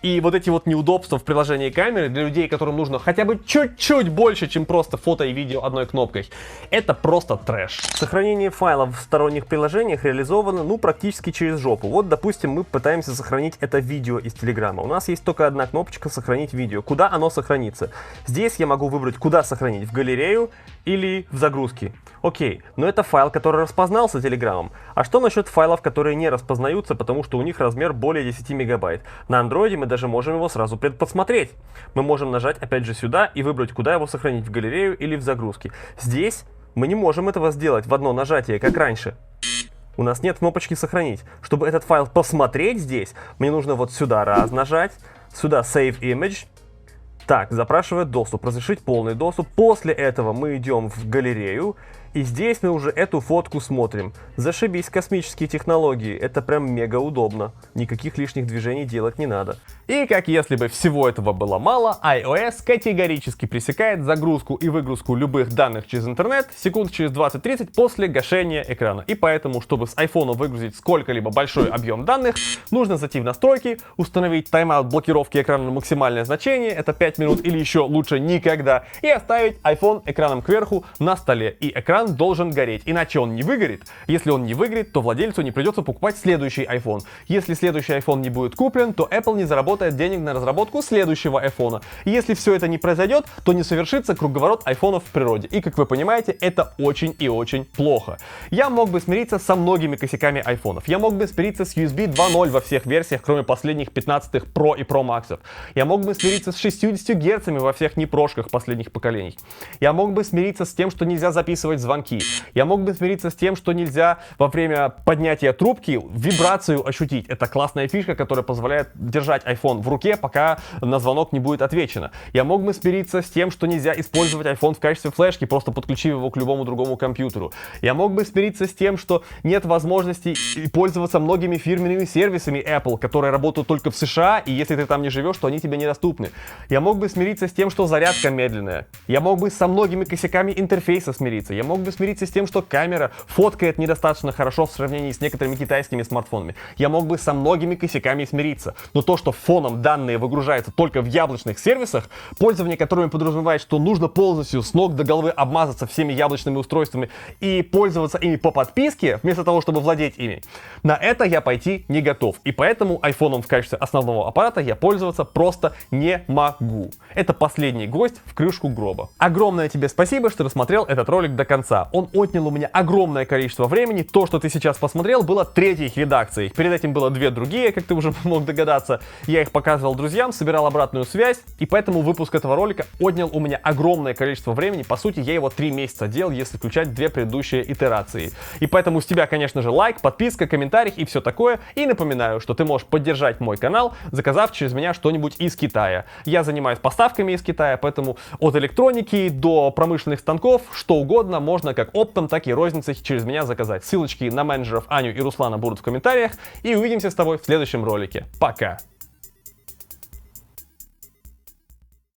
и вот эти вот неудобства в приложении камеры для людей, которым нужно хотя бы чуть-чуть больше, чем просто фото и видео одной кнопкой, это просто трэш. Сохранение файлов в сторонних приложениях реализовано, ну, практически через жопу. Вот, допустим, мы пытаемся сохранить это видео из Телеграма. У нас есть только одна кнопочка «Сохранить видео». Куда оно сохранится? Здесь я могу выбрать, куда сохранить, в галерею или в загрузки. Окей, но это файл, который распознался Телеграмом. А что насчет файлов, которые не распознаются, потому что у них размер более 10 мегабайт? На Android мы даже можем его сразу предпосмотреть. Мы можем нажать опять же сюда и выбрать, куда его сохранить, в галерею или в загрузки. Здесь мы не можем этого сделать в одно нажатие, как раньше. У нас нет кнопочки «Сохранить». Чтобы этот файл посмотреть здесь, мне нужно вот сюда раз нажать, сюда Save Image. Так, запрашивает доступ, разрешить полный доступ. После этого мы идем в галерею, и здесь мы уже эту фотку смотрим. Зашибись, космические технологии, это прям мега удобно. Никаких лишних движений делать не надо. И как если бы всего этого было мало, iOS категорически пресекает загрузку и выгрузку любых данных через интернет секунд через 20-30 после гашения экрана. И поэтому, чтобы с iPhone выгрузить сколько-либо большой объем данных, нужно зайти в настройки, установить тайм-аут блокировки экрана на максимальное значение, это 5 минут или еще лучше никогда, и оставить iPhone экраном кверху на столе. И экран должен гореть, иначе он не выгорит. Если он не выгорит, то владельцу не придется покупать следующий iPhone. Если следующий iPhone не будет куплен, то Apple не заработает денег на разработку следующего iPhone. И если все это не произойдет, то не совершится круговорот айфонов в природе. И как вы понимаете, это очень и очень плохо. Я мог бы смириться со многими косяками айфонов. Я мог бы смириться с USB 2.0 во всех версиях, кроме последних 15 Pro и Pro Max. Я мог бы смириться с 60 Гц во всех непрошках последних поколений. Я мог бы смириться с тем, что нельзя записывать звонки. Я мог бы смириться с тем, что нельзя во время поднятия трубки вибрацию ощутить. Это классная фишка, которая позволяет держать iPhone в руке, пока на звонок не будет отвечено. Я мог бы смириться с тем, что нельзя использовать iPhone в качестве флешки, просто подключив его к любому другому компьютеру. Я мог бы смириться с тем, что нет возможности пользоваться многими фирменными сервисами Apple, которые работают только в США, и если ты там не живешь, то они тебе недоступны. Я мог бы смириться с тем, что зарядка медленная. Я мог бы со многими косяками интерфейса смириться. Я мог бы смириться с тем, что камера фоткает недостаточно хорошо в сравнении с некоторыми китайскими смартфонами. Я мог бы со многими косяками смириться. Но то, что фоном данные выгружаются только в яблочных сервисах, пользование которыми подразумевает, что нужно полностью с ног до головы обмазаться всеми яблочными устройствами и пользоваться ими по подписке, вместо того, чтобы владеть ими, на это я пойти не готов. И поэтому айфоном в качестве основного аппарата я пользоваться просто не могу. Это последний гость в крышку гроба. Огромное тебе спасибо, что досмотрел этот ролик до конца. Он отнял у меня огромное количество времени. То, что ты сейчас посмотрел, было третьей их редакцией. Перед этим было две другие, как ты уже мог догадаться. Я их показывал друзьям, собирал обратную связь, и поэтому выпуск этого ролика отнял у меня огромное количество времени. По сути, я его 3 месяца делал, если включать две предыдущие итерации. И поэтому с тебя, конечно же, лайк, подписка, комментарий и все такое. И напоминаю, что ты можешь поддержать мой канал, заказав через меня что-нибудь из Китая. Я занимаюсь поставками из Китая, поэтому от электроники до промышленных станков, что угодно, можно как оптом, так и розницей через меня заказать. Ссылочки на менеджеров Аню и Руслана будут в комментариях. И увидимся с тобой в следующем ролике. Пока!